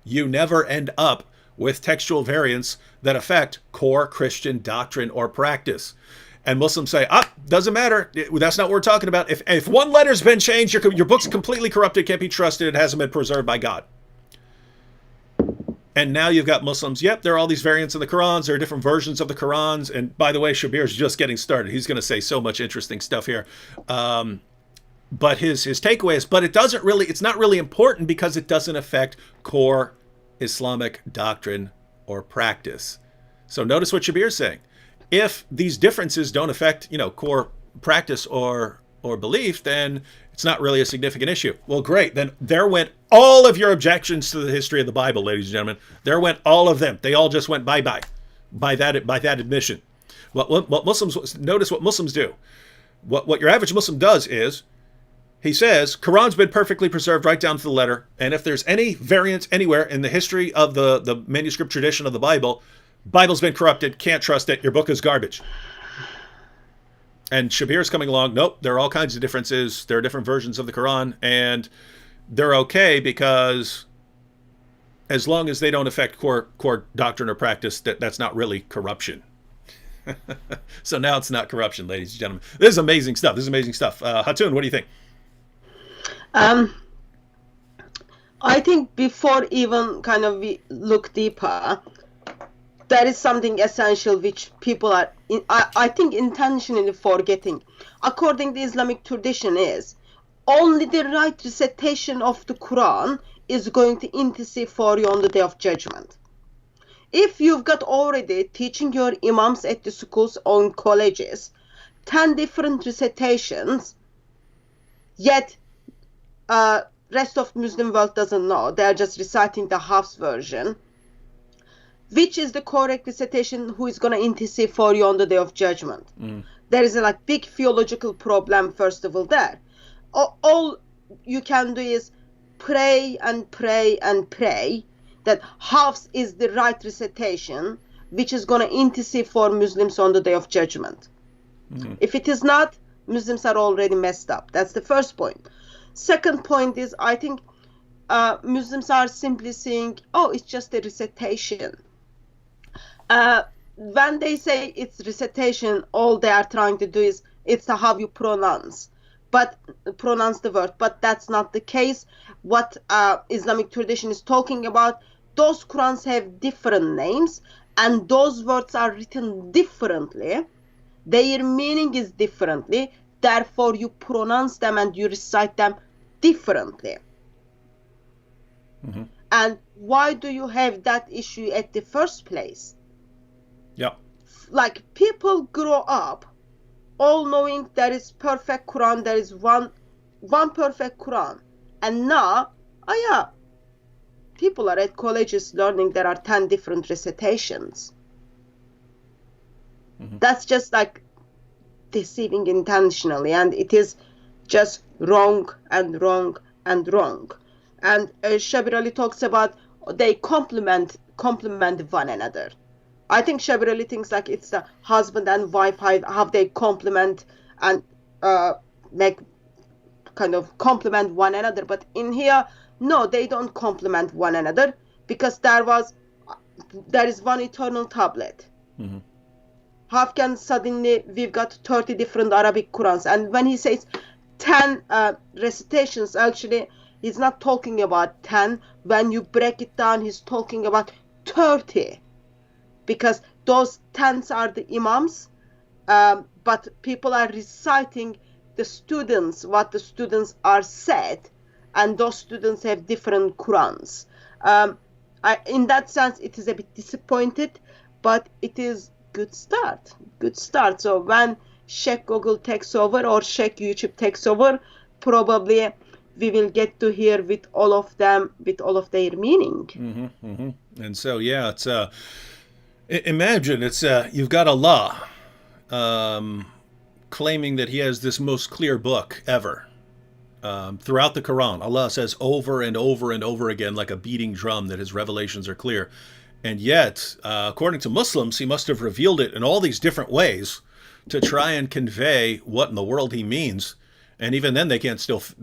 You never end up with textual variants that affect core Christian doctrine or practice. And Muslims say, doesn't matter. That's not what we're talking about. If one letter's been changed, your book's completely corrupted, can't be trusted, it hasn't been preserved by God. And now you've got Muslims, yep, there are all these variants of the Qurans, there are different versions of the Qurans. And by the way, Shabir's just getting started. He's going to say so much interesting stuff here. But his takeaway is, it's not really important because it doesn't affect core Islamic doctrine or practice. So notice what Shabir is saying. If these differences don't affect, core practice or belief, then it's not really a significant issue. Well, great. Then there went all of your objections to the history of the Bible, ladies and gentlemen. There went all of them. They all just went bye-bye by that admission. What Muslims notice what Muslims do. What your average Muslim does is, he says, Quran's been perfectly preserved right down to the letter, and if there's any variant anywhere in the history of the manuscript tradition of the Bible's been corrupted, can't trust it, your book is garbage. And Shabir's coming along, nope, there are all kinds of differences, there are different versions of the Quran, and they're okay because as long as they don't affect core doctrine or practice, that's not really corruption. So now it's not corruption, ladies and gentlemen. This is amazing stuff. Hatun, what do you think? I think before even we look deeper, there is something essential which people are, I think, intentionally forgetting. According to the Islamic tradition is, only the right recitation of the Quran is going to intercede for you on the Day of Judgment. If you've got already teaching your imams at the schools or colleges 10 different recitations, yet rest of Muslim world doesn't know, they're just reciting the Hafs version, which is the correct recitation, who is going to intercede for you on the Day of Judgment? There is a big theological problem, first of all, there. All you can do is pray and pray and pray that Hafs is the right recitation, which is going to intercede for Muslims on the Day of Judgment. If it is not, Muslims are already messed up. That's the first point. Second point is, I think Muslims are simply saying, it's just a recitation. When they say it's recitation, all they are trying to do is, it's how you pronounce the word. But that's not the case. What Islamic tradition is talking about, those Qurans have different names, and those words are written differently. Their meaning is differently. Therefore, you pronounce them and you recite them differently. And why do you have that issue at the first place? Yeah. People grow up all knowing there is perfect Quran, there is one perfect Quran. And now, people are at colleges learning there are 10 different recitations. That's just deceiving intentionally, and it is just wrong and wrong and wrong. and Shabir Ali talks about they complement one another. I think Shabir Ali thinks like it's the husband and wife, how they complement and make kind of complement one another. But in here, no, they don't complement one another, because there is one eternal tablet. Mm-hmm. How can suddenly we've got 30 different Arabic Qurans? And when he says 10 recitations, actually he's not talking about 10. When you break it down, he's talking about 30, because those 10s are the imams, but people are reciting what the students are said, and those students have different Qurans. In that sense, it is a bit disappointed, but it is good start. So when Sheikh Google takes over or Sheikh YouTube takes over, probably we will get to hear with all of them, with all of their meaning. Mm-hmm, mm-hmm. And so, yeah, it's imagine you've got Allah claiming that he has this most clear book ever. Throughout the Quran, Allah says over and over and over again, like a beating drum, that his revelations are clear. And yet, according to Muslims, he must have revealed it in all these different ways to try and convey what in the world he means. And even then, they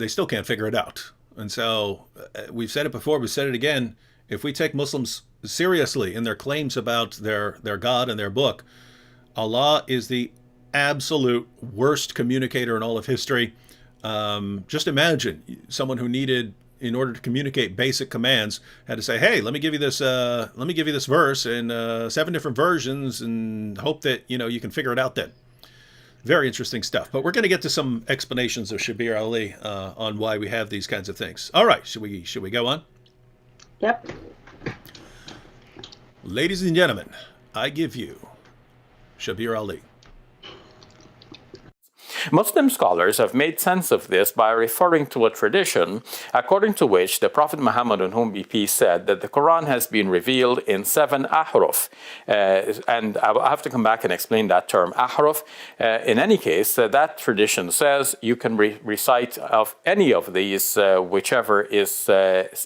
still can't figure it out. And so, we've said it before, we said it again. If we take Muslims seriously in their claims about their God and their book, Allah is the absolute worst communicator in all of history. Just imagine someone who needed, in order to communicate basic commands, had to say, "Hey, let me give you this verse in 7 different versions, and hope that you can figure it out." Then, very interesting stuff. But we're going to get to some explanations of Shabir Ali on why we have these kinds of things. All right, should we go on? Yep. Ladies and gentlemen, I give you Shabir Ali. Muslim scholars have made sense of this by referring to a tradition according to which the Prophet Muhammad, on whom be peace, said that the Quran has been revealed in 7 ahruf. And I have to come back and explain that term, ahruf. In any case, that tradition says you can recite of any of these, whichever is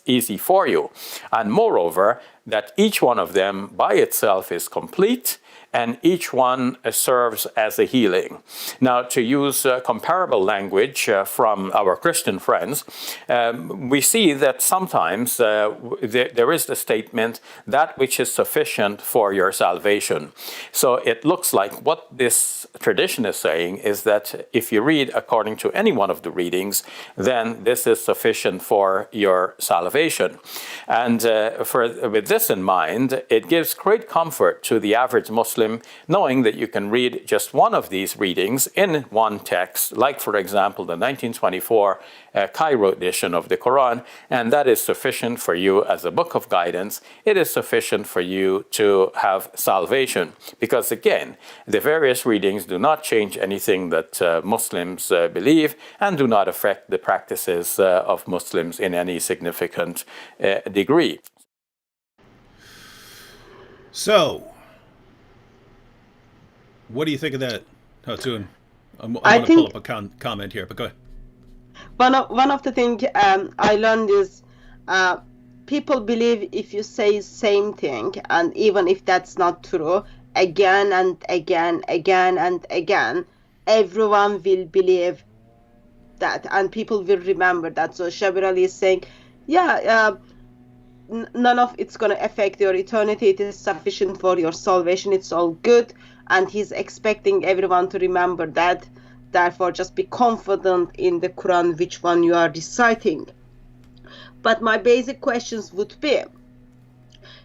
easy for you. And moreover, that each one of them by itself is complete, and each one serves as a healing. Now, to use comparable language from our Christian friends, we see that sometimes there is the statement, that which is sufficient for your salvation. So it looks like what this tradition is saying is that if you read according to any one of the readings, then this is sufficient for your salvation. And with this in mind, it gives great comfort to the average Muslim knowing that you can read just one of these readings in one text, like, for example, the 1924 Cairo edition of the Quran, and that is sufficient for you as a book of guidance. It is sufficient for you to have salvation, because, again, the various readings do not change anything that Muslims believe and do not affect the practices of Muslims in any significant degree. So, what do you think of that, Hatun? I want to pull up a comment here, but go ahead. One of the things I learned is people believe if you say same thing, and even if that's not true, again and again, everyone will believe that, and people will remember that. So Shabir Ali is saying, none of it's going to affect your eternity. It is sufficient for your salvation. It's all good. And he's expecting everyone to remember that. Therefore, just be confident in the Quran, which one you are reciting. But my basic questions would be,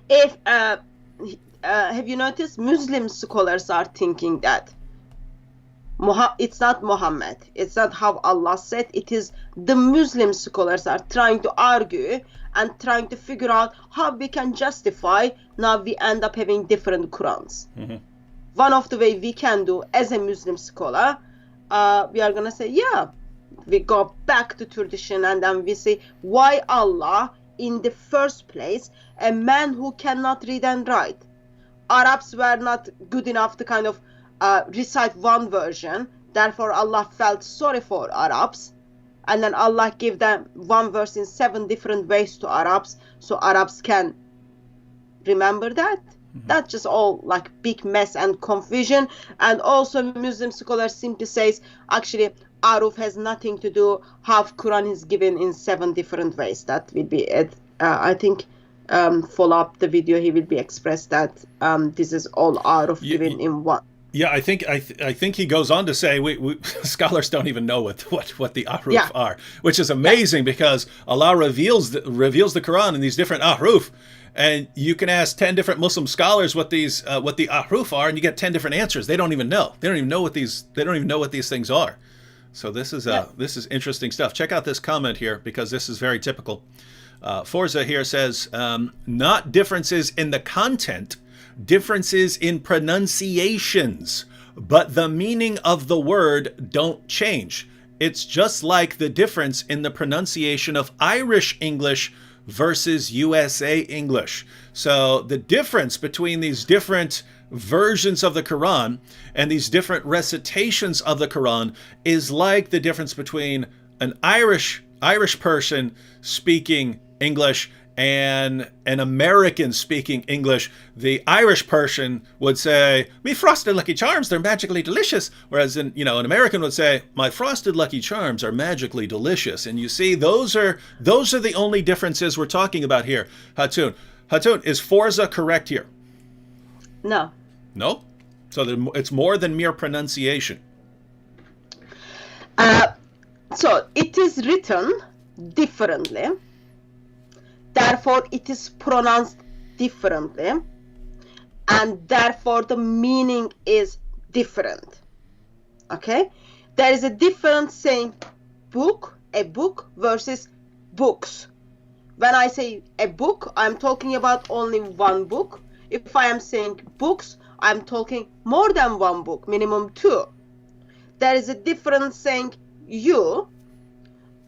if have you noticed Muslim scholars are thinking that it's not Muhammad, it's not how Allah said, it is the Muslim scholars are trying to argue and trying to figure out how we can justify, now we end up having different Qurans. Mm-hmm. One of the way we can do as a Muslim scholar, we are going to say, we go back to tradition, and then we say, why Allah, in the first place, a man who cannot read and write? Arabs were not good enough to kind of recite one version, therefore Allah felt sorry for Arabs, and then Allah give them one verse in 7 different ways to Arabs, so Arabs can remember that. That's just all like big mess and confusion. And also Muslim scholars simply says actually Aruf has nothing to do how Quran is given in 7 different ways. That will be it. I think follow up the video he will be expressed that this is all Aruf given in one. Yeah, I think he goes on to say we scholars don't even know what the ahruf are, which is amazing because Allah reveals the Quran in these different ahruf, and you can ask 10 different Muslim scholars what the ahruf are, and you get 10 different answers. They don't even know. They don't even know what these things are. So this is interesting stuff. Check out this comment here because this is very typical. Forza here says not differences in the content, differences in pronunciations, but the meaning of the word don't change. It's just like the difference in the pronunciation of Irish English versus USA English. So the difference between these different versions of the Quran and these different recitations of the Quran is like the difference between an Irish person speaking English and an American speaking English. The Irish person would say, "Me frosted Lucky Charms, they're magically delicious." Whereas an American would say, "My frosted Lucky Charms are magically delicious." And you see, those are the only differences we're talking about here. Hatun, is Forza correct here? No. No? So it's more than mere pronunciation. So it is written differently. Therefore, it is pronounced differently, and therefore the meaning is different. Okay? There is a difference saying a book versus books. When I say a book, I'm talking about only one book. If I am saying books, I'm talking more than one book, minimum 2. There is a difference saying you,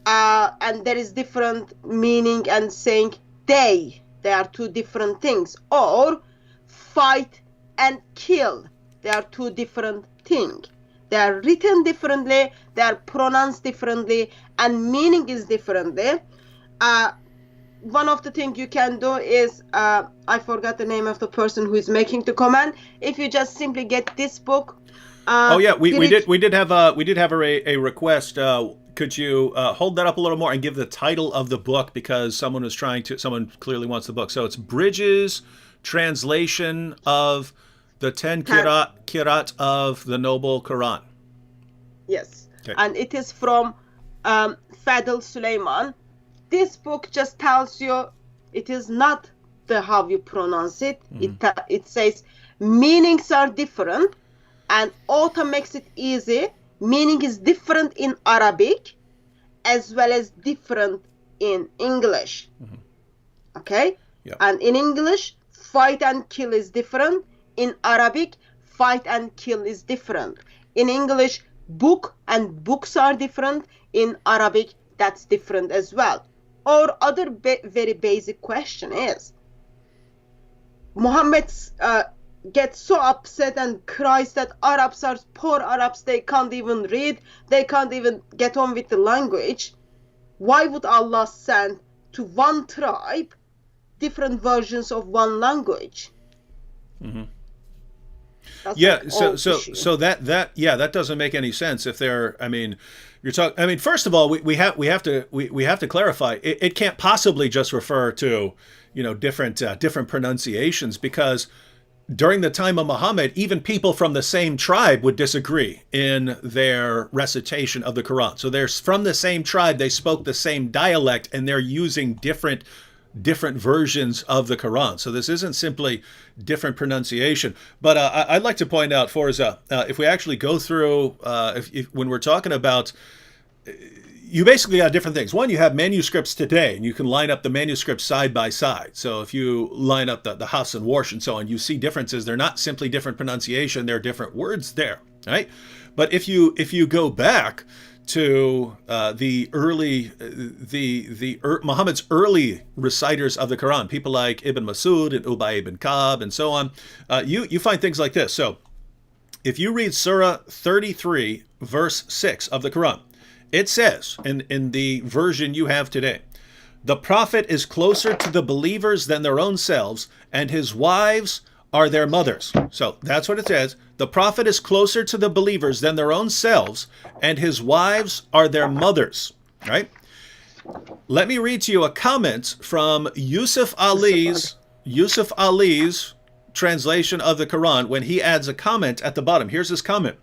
and there is different meaning and saying they are 2 different things, or fight and kill, they are 2 different things. They are written differently, they are pronounced differently, and meaning is differently. One of the things you can do is I forgot the name of the person who is making the comment. If you just simply get this book. We did have a request. Could you hold that up a little more and give the title of the book, because someone clearly wants the book. So it's Bridges' translation of the 10 Qirat of the Noble Quran. Yes. Okay. And it is from Fadl Suleiman. This book just tells you it is not how you pronounce it. It says meanings are different, and author makes it easy. Meaning is different in Arabic as well as different in English. Okay? Yep. And in English, fight and kill is different. In Arabic, fight and kill is different. In English, book and books are different. In Arabic, that's different as well. Or other very basic question is, Muhammad gets so upset and cries that poor Arabs, they can't even read, they can't even get on with the language. Why would Allah send to one tribe different versions of one language? So that doesn't make any sense. If they're, first of all, we have to clarify. It can't possibly just refer to different pronunciations, because during the time of Muhammad, even people from the same tribe would disagree in their recitation of the Quran. So they're from the same tribe, they spoke the same dialect, and they're using different versions of the Quran. So this isn't simply different pronunciation. But I'd like to point out, Forza, if we actually go through, when we're talking about, you basically got different things. One, you have manuscripts today, and you can line up the manuscripts side by side. So if you line up the Hafs and Warsh and so on, you see differences. They're not simply different pronunciation, there are different words there, right? But if you go back to Muhammad's early reciters of the Quran, people like Ibn Masud and Ubay ibn Ka'b and so on, you find things like this. So if you read Surah 33, verse 6 of the Quran, It says in the version you have today, the prophet is closer to the believers than their own selves, and his wives are their mothers. So that's what it says. The prophet is closer to the believers than their own selves, and his wives are their mothers. Right? Let me read to you a comment from Yusuf Ali's translation of the Quran when he adds a comment at the bottom. Here's his comment.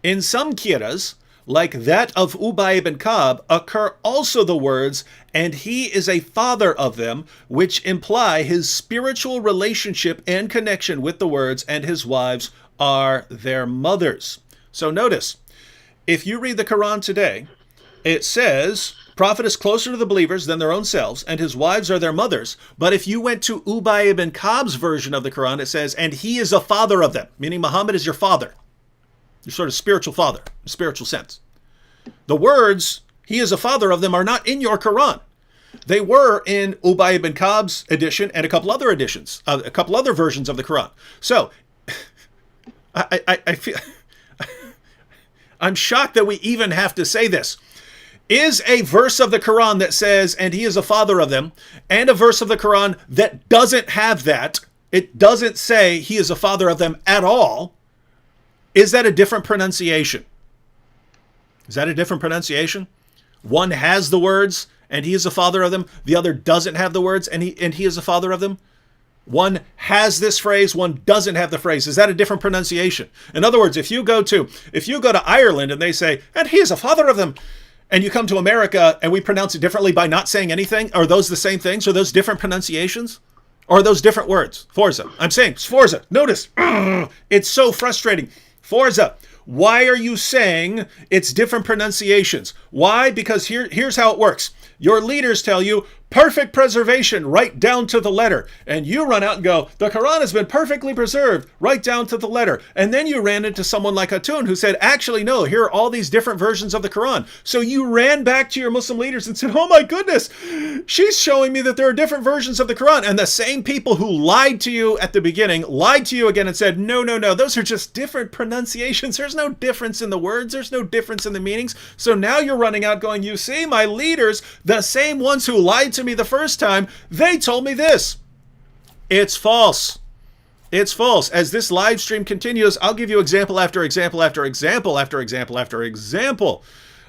In some qiras, like that of Ubay ibn Ka'b, occur also the words, and he is a father of them, which imply his spiritual relationship and connection with the words, and his wives are their mothers. So notice, if you read the Quran today, it says, prophet is closer to the believers than their own selves, and his wives are their mothers. But if you went to Ubay ibn Ka'b's version of the Quran, it says, and he is a father of them, meaning Muhammad is your father. Your sort of spiritual father, spiritual sense. The words, he is a father of them, are not in your Quran. They were in Ubay ibn Ka'b's edition and a couple other editions, a couple other versions of the Quran. So, I feel, I'm shocked that we even have to say this. Is a verse of the Quran that says, and he is a father of them, and a verse of the Quran that doesn't have that, it doesn't say he is a father of them at all, is that a different pronunciation? Is that a different pronunciation? One has the words, and he is a father of them. The other doesn't have the words, and he is a father of them. One has this phrase, one doesn't have the phrase. Is that a different pronunciation? In other words, if you go to Ireland and they say, and he is a father of them, and you come to America and we pronounce it differently by not saying anything, are those the same things? Are those different pronunciations? Or are those different words? Forza. I'm saying Sforza. Notice, it's so frustrating. Forza, why are you saying it's different pronunciations? Why? Because here's how it works. Your leaders tell you, perfect preservation, right down to the letter. And you run out and go, the Quran has been perfectly preserved, right down to the letter. And then you ran into someone like Hatun who said, actually, no, here are all these different versions of the Quran. So you ran back to your Muslim leaders and said, oh my goodness, she's showing me that there are different versions of the Quran. And the same people who lied to you at the beginning lied to you again and said, no, those are just different pronunciations. There's no difference in the words. There's no difference in the meanings. So now you're running out going, you see, my leaders, the same ones who lied to me the first time, they told me this. It's false. It's false. As this live stream continues, I'll give you example after example after example after example after example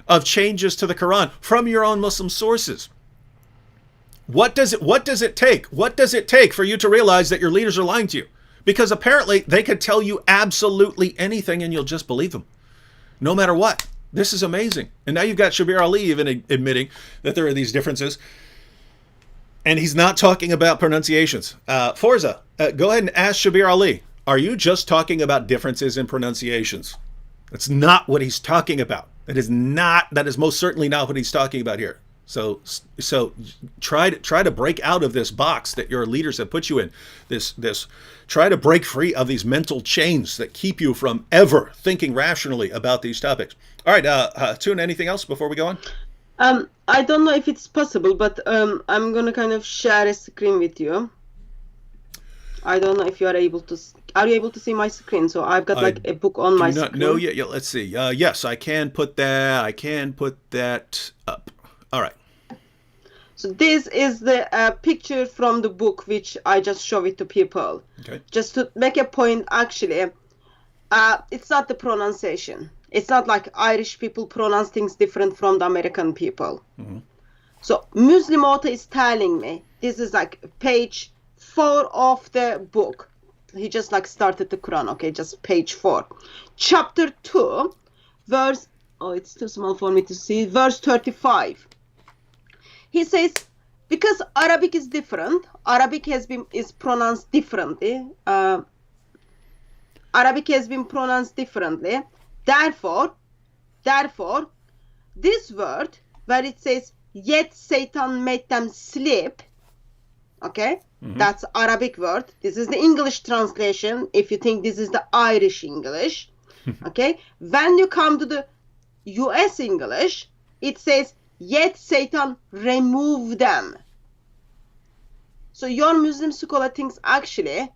of changes to the Quran from your own Muslim sources. What does it take? What does it take for you to realize that your leaders are lying to you? Because apparently they could tell you absolutely anything and you'll just believe them, no matter what. This is amazing. And now you've got Shabir Ali even admitting that there are these differences. And he's not talking about pronunciations. Forza, go ahead and ask Shabir Ali, are you just talking about differences in pronunciations? That's not what he's talking about. That is most certainly not what he's talking about here. So try to break out of this box that your leaders have put you in. Try to break free of these mental chains that keep you from ever thinking rationally about these topics. All right, Hatun, anything else before we go on? I don't know if it's possible, but I'm going to kind of share a screen with you. I don't know if you are able to. Are you able to see my screen? So I've got like a book on my screen. No, yeah, let's see. Yes, I can put that up. All right. So this is the picture from the book, which I just show it to people. Okay. Just to make a point, actually, it's not the pronunciation. It's not like Irish people pronounce things different from the American people. Mm-hmm. So Muslim author is telling me, this is like page 4 of the book. He just like started the Quran, okay, just page 4. Chapter 2, verse, it's too small for me to see, verse 35. He says, because Arabic is different, Arabic is pronounced differently. Arabic has been pronounced differently. Therefore, this word where it says, yet Satan made them sleep, okay, that's Arabic word. This is the English translation, if you think this is the Irish English, okay. When you come to the US English, it says, yet Satan removed them. So your Muslim scholar thinks actually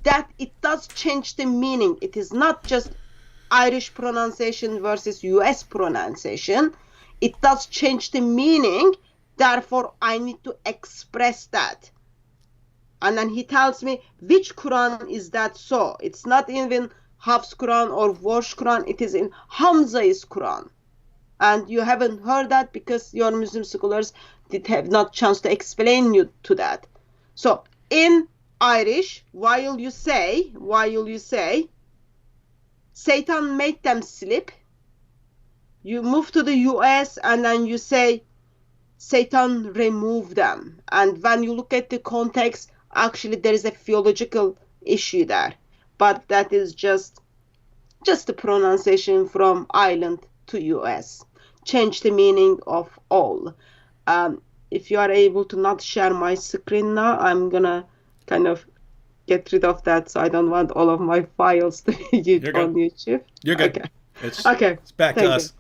that it does change the meaning. It is not just Irish pronunciation versus US pronunciation, it does change the meaning. Therefore, I need to express that. And then he tells me, which Quran is that so? It's not even Hafs Quran or Warsh Quran. It is in Hamza's Quran. And you haven't heard that because your Muslim scholars did have not chance to explain you to that. So in Irish, while you say, Satan made them sleep, you move to the US and then you say, Satan removed them. And when you look at the context, actually there is a theological issue there. But that is just the pronunciation from Ireland to US. Change the meaning of all. If you are able to not share my screen now, I'm gonna kind of get rid of that, so I don't want all of my files to be on YouTube. You're good. Okay. It's back to us.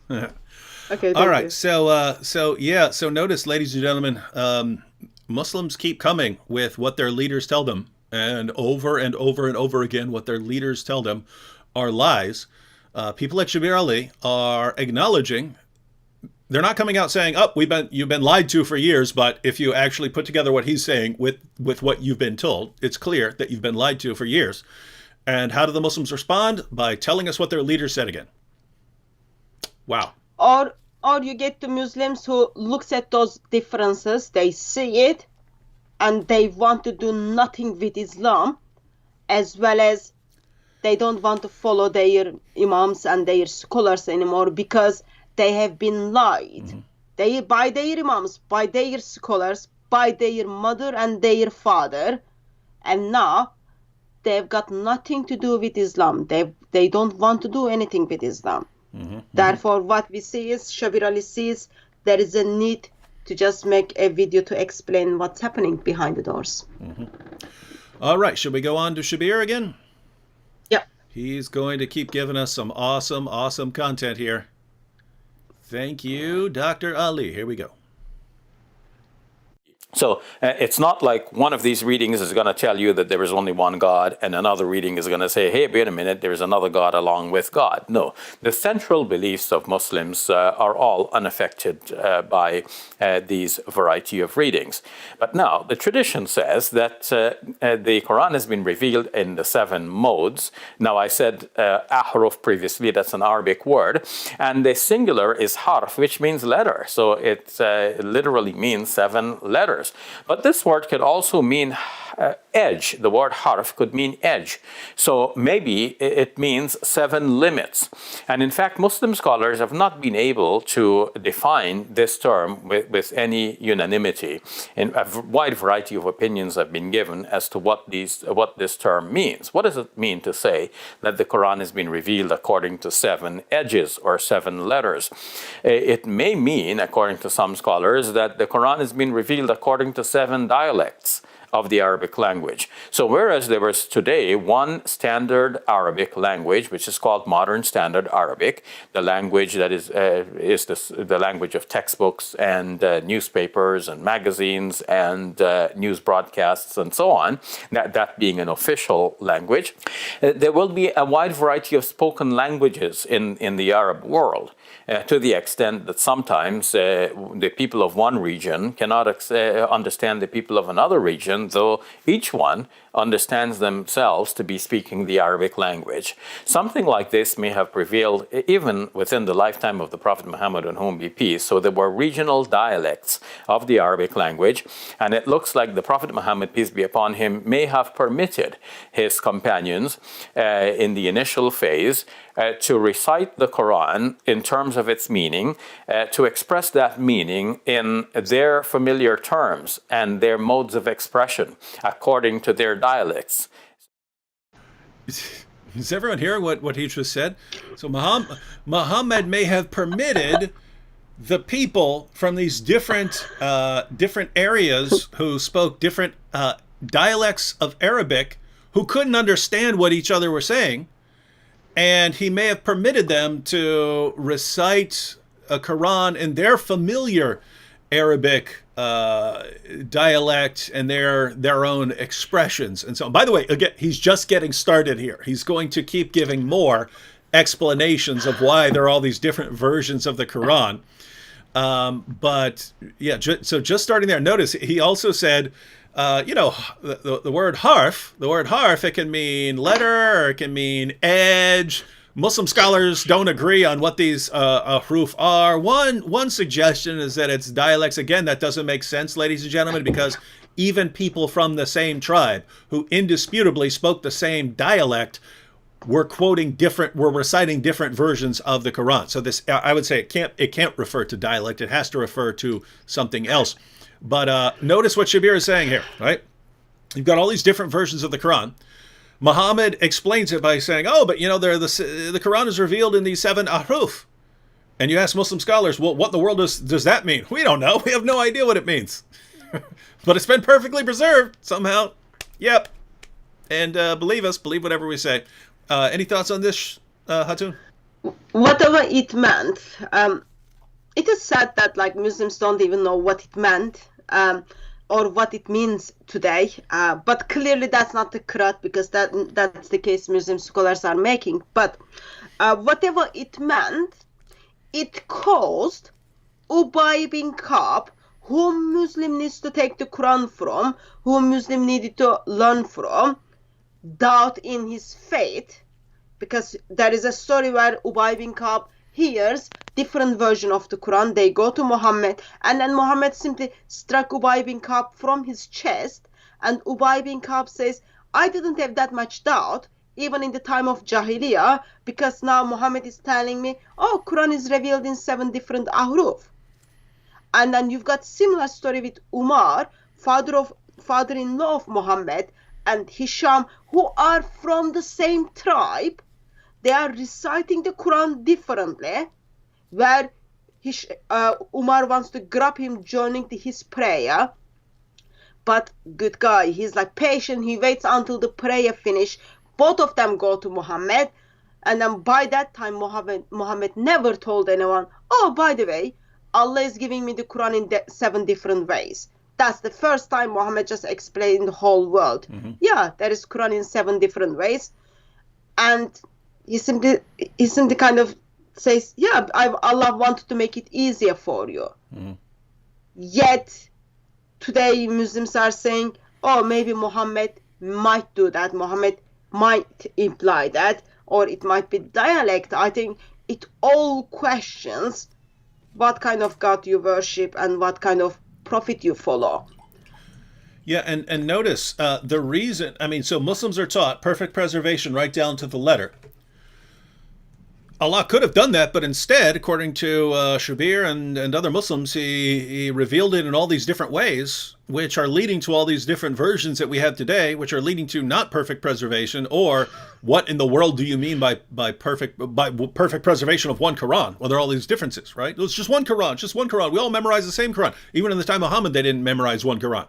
Okay. All right. So notice, ladies and gentlemen, Muslims keep coming with what their leaders tell them, and over and over again, what their leaders tell them are lies. People like Shabir Ali are acknowledging. They're not coming out saying, "Oh, you've been lied to for years," but if you actually put together what he's saying with what you've been told, it's clear that you've been lied to for years. And how do the Muslims respond? By telling us what their leader said again. Wow. Or you get the Muslims who looks at those differences, they see it, and they want to do nothing with Islam, as well as they don't want to follow their imams and their scholars anymore because they have been lied. By their imams, by their scholars, by their mother and their father, and now they've got nothing to do with Islam. They don't want to do anything with Islam. Therefore, what we see is, Shabir Ali sees there is a need to just make a video to explain what's happening behind the doors. All right, should we go on to Shabir again? Yep. He's going to keep giving us some awesome content here. Thank you, Dr. Ali. Here we go. So it's not like one of these readings is going to tell you that there is only one God, and another reading is going to say, hey, wait a minute, there is another God along with God. No, the central beliefs of Muslims are all unaffected by these variety of readings. But now, the tradition says that the Quran has been revealed in the 7 modes. Now, I said ahruf previously, that's an Arabic word, and the singular is harf, which means letter. So it literally means 7 letters. But this word could also mean edge. The word harf could mean edge. So maybe it means 7 limits. And in fact, Muslim scholars have not been able to define this term with any unanimity. And a wide variety of opinions have been given as to what this term means. What does it mean to say that the Quran has been revealed according to 7 edges or 7 letters? It may mean, according to some scholars, that the Quran has been revealed according to 7 dialects of the Arabic language. So whereas there was today one standard Arabic language, which is called Modern Standard Arabic, the language that is the language of textbooks and newspapers and magazines and news broadcasts and so on, that being an official language, there will be a wide variety of spoken languages in the Arab world. To the extent that sometimes the people of one region cannot understand the people of another region, though each one understands themselves to be speaking the Arabic language. Something like this may have prevailed even within the lifetime of the Prophet Muhammad, on whom be peace. So there were regional dialects of the Arabic language, and it looks like the Prophet Muhammad, peace be upon him, may have permitted his companions in the initial phase to recite the Quran in terms of its meaning, to express that meaning in their familiar terms and their modes of expression according to their dialects. Is everyone hearing what he just said? So Muhammad may have permitted the people from these different areas who spoke different dialects of Arabic, who couldn't understand what each other were saying, and he may have permitted them to recite a Quran in their familiar Arabic dialect and their own expressions and so on. By the way, again, he's just getting started here. He's going to keep giving more explanations of why there are all these different versions of the Quran. But yeah, so just starting there. Notice he also said, the word harf, it can mean letter or it can mean edge. Muslim scholars don't agree on what these huruf are. One suggestion is that it's dialects. Again, that doesn't make sense, ladies and gentlemen, because even people from the same tribe who indisputably spoke the same dialect were reciting different versions of the Quran. So this, I would say, it can't refer to dialect. It has to refer to something else. But notice what Shabir is saying here, right? You've got all these different versions of the Quran. Muhammad explains it by saying, "Oh, but the Quran is revealed in these 7 ahruf." And you ask Muslim scholars, "Well, what in the world does that mean?" We don't know. We have no idea what it means. But it's been perfectly preserved somehow. Yep. And believe whatever we say. Any thoughts on this, Hatun? Whatever it meant, it is said that like Muslims don't even know what it meant. Or what it means today, but clearly that's not the correct, because that's the case Muslim scholars are making. But whatever it meant, it caused Ubay bin Ka'b, whom Muslim needs to take the Quran from, whom Muslim needed to learn from, doubt in his faith, because there is a story where Ubay bin Ka'b hears different version of the Quran. They go to Muhammad, and then Muhammad simply struck Ubay bin Ka'b from his chest, and Ubay bin Ka'b says, "I didn't have that much doubt even in the time of Jahiliyyah, because now Muhammad is telling me, oh, Quran is revealed in 7 different ahruf." And then you've got similar story with Umar, father-in-law of Muhammad, and Hisham, who are from the same tribe. They are reciting the Quran differently, where Umar wants to grab him joining his prayer. But good guy, he's like patient. He waits until the prayer finish. Both of them go to Muhammad. And then by that time, Muhammad never told anyone, "Oh, by the way, Allah is giving me the Quran in 7 different ways." That's the first time Muhammad just explained the whole world. Mm-hmm. Yeah, there is Quran in 7 different ways. And he simply kind of says, yeah, Allah wanted to make it easier for you. Mm-hmm. Yet, today Muslims are saying, oh, maybe Muhammad might do that. Muhammad might imply that, or it might be dialect. I think it all questions what kind of God you worship and what kind of prophet you follow. Yeah, and notice the reason, so Muslims are taught perfect preservation right down to the letter. Allah could have done that, but instead, according to Shabir and other Muslims, he revealed it in all these different ways, which are leading to all these different versions that we have today, which are leading to not perfect preservation, or what in the world do you mean by perfect preservation of one Quran? Well, there are all these differences, right? It's just one Quran. We all memorize the same Quran. Even in the time of Muhammad, they didn't memorize one Quran.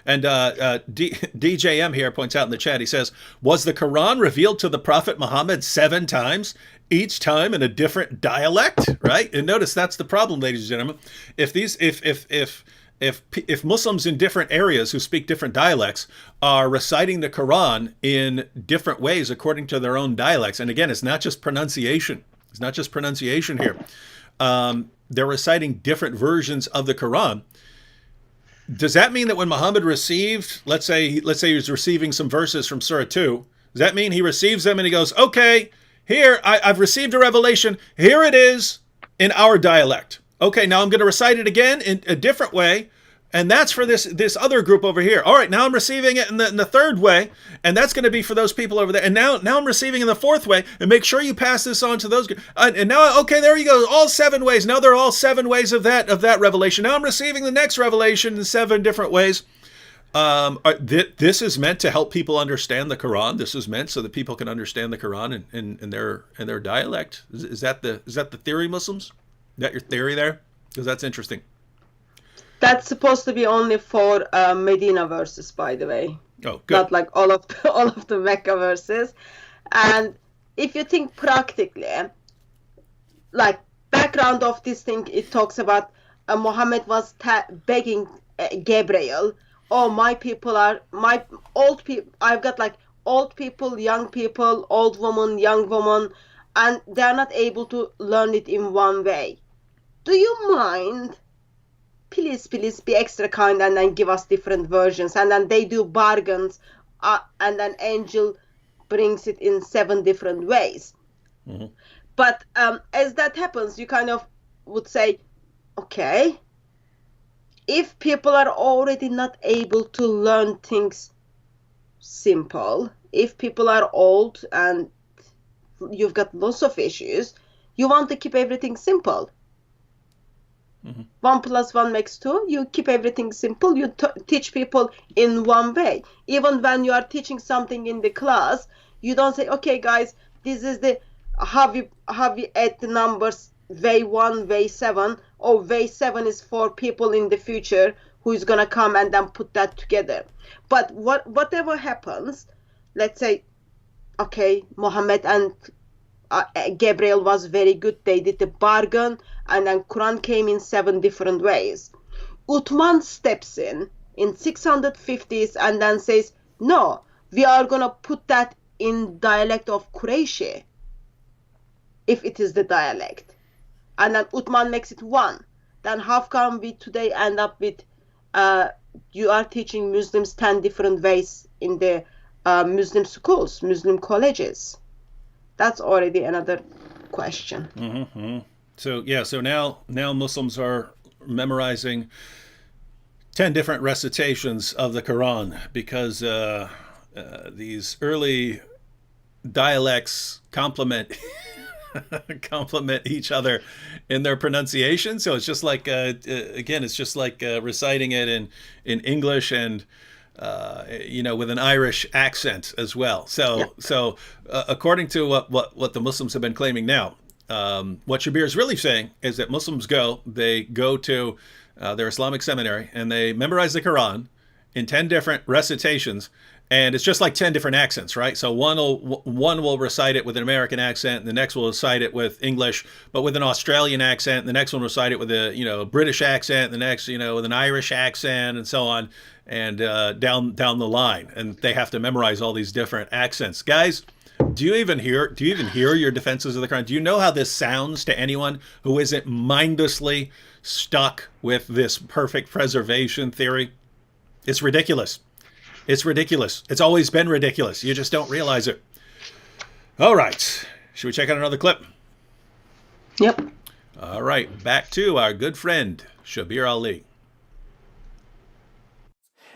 And DJM here points out in the chat, he says, was the Quran revealed to the Prophet Muhammad 7 times, each time in a different dialect, right? And notice that's the problem, ladies and gentlemen. If Muslims in different areas who speak different dialects are reciting the Quran in different ways according to their own dialects, and again, it's not just pronunciation. It's not just pronunciation here. They're reciting different versions of the Quran. Does that mean that when Muhammad received, let's say he was receiving some verses from Surah 2, does that mean he receives them and he goes, okay, here, I've received a revelation, here it is in our dialect. Okay, now I'm going to recite it again in a different way, and that's for this other group over here. All right, now I'm receiving it in the third way, and that's going to be for those people over there. And now I'm receiving in the fourth way, and make sure you pass this on to those. And now, okay, there you go, all 7 ways. Now there are all 7 ways of that revelation. Now I'm receiving the next revelation in 7 different ways. This is meant to help people understand the Quran. This is meant so that people can understand the Quran in their dialect. Is that the theory, Muslims? Is that your theory there? Because that's interesting. That's supposed to be only for Medina verses, by the way. Oh, good. Not like all of the Mecca verses. And if you think practically, like background of this thing, it talks about Muhammad was begging Gabriel, oh, my old people, I've got like old people, young people, old woman, young woman, and they're not able to learn it in one way. do you mind? Please be extra kind and then give us different versions. And then they do bargains, and then Angel brings it in 7 different ways. Mm-hmm. But as that happens, you kind of would say, okay, if people are already not able to learn things simple, if people are old and you've got lots of issues, you want to keep everything simple. Mm-hmm. 1 + 1 makes 2. You keep everything simple. You teach people in one way. Even when you are teaching something in the class, you don't say, okay, guys, this is the how we add the numbers way 1, way 7. Or way 7 is for people in the future who is gonna come and then put that together. But whatever happens, let's say, okay, Muhammad and Gabriel was very good. They did the bargain, and then Quran came in 7 different ways. Uthman steps in 650s and then says, no, we are gonna put that in dialect of Quraysh, if it is the dialect. And then Uthman makes it 1. Then how come we today end up with you are teaching Muslims 10 different ways in the Muslim schools, Muslim colleges? That's already another question. Mm-hmm. So now Muslims are memorizing 10 different recitations of the Quran because these early dialects complement each other in their pronunciation. So it's just like again, it's just like reciting it in English and with an Irish accent as well. So according to what the Muslims have been claiming now, what Shabir is really saying is that Muslims go to their Islamic seminary and they memorize the Quran in 10 different recitations. And it's just like 10 different accents, right? So one will recite it with an American accent, and the next will recite it with English, but with an Australian accent. And the next one will recite it with a British accent. The next, with an Irish accent, and so on, and down the line. And they have to memorize all these different accents. Guys, do you even hear your defenses of the Quran? Do you know how this sounds to anyone who isn't mindlessly stuck with this perfect preservation theory? It's ridiculous. It's ridiculous. It's always been ridiculous. You just don't realize it. All right. Should we check out another clip? Yep. All right. Back to our good friend, Shabir Ali.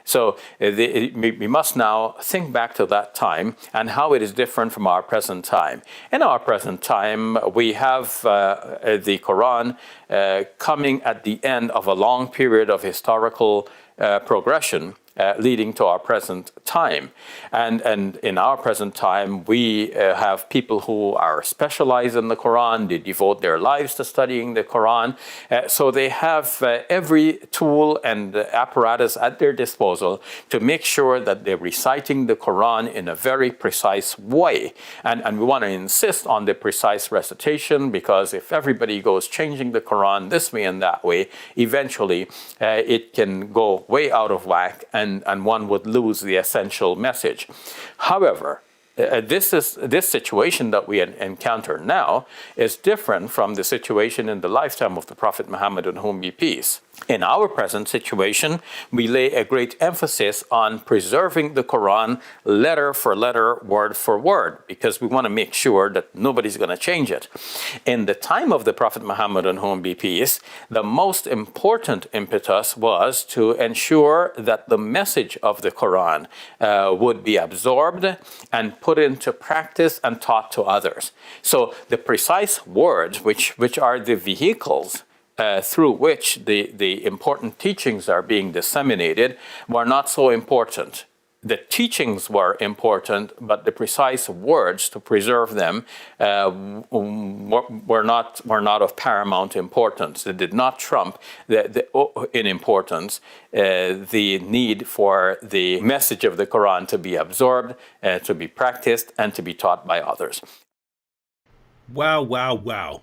So we must now think back to that time and how it is different from our present time. In our present time, we have the Quran coming at the end of a long period of historical progression leading to our present time. And in our present time, we have people who are specialized in the Quran. They devote their lives to studying the Quran. So they have every tool and apparatus at their disposal to make sure that they're reciting the Quran in a very precise way. And we want to insist on the precise recitation, because if everybody goes changing the Quran this way and that way, eventually it can go way out of whack, and one would lose the essential message. However, this situation that we encounter now is different from the situation in the lifetime of the Prophet Muhammad, on whom be peace. In our present situation, we lay a great emphasis on preserving the Quran letter for letter, word for word, because we want to make sure that nobody's going to change it. In the time of the Prophet Muhammad, on whom be peace, the most important impetus was to ensure that the message of the Quran would be absorbed and put into practice and taught to others. So the precise words, which are the vehicles through which the important teachings are being disseminated, were not so important. The teachings were important, but the precise words to preserve them were not of paramount importance. They did not trump in importance the need for the message of the Quran to be absorbed, to be practiced, and to be taught by others. Wow, wow, wow.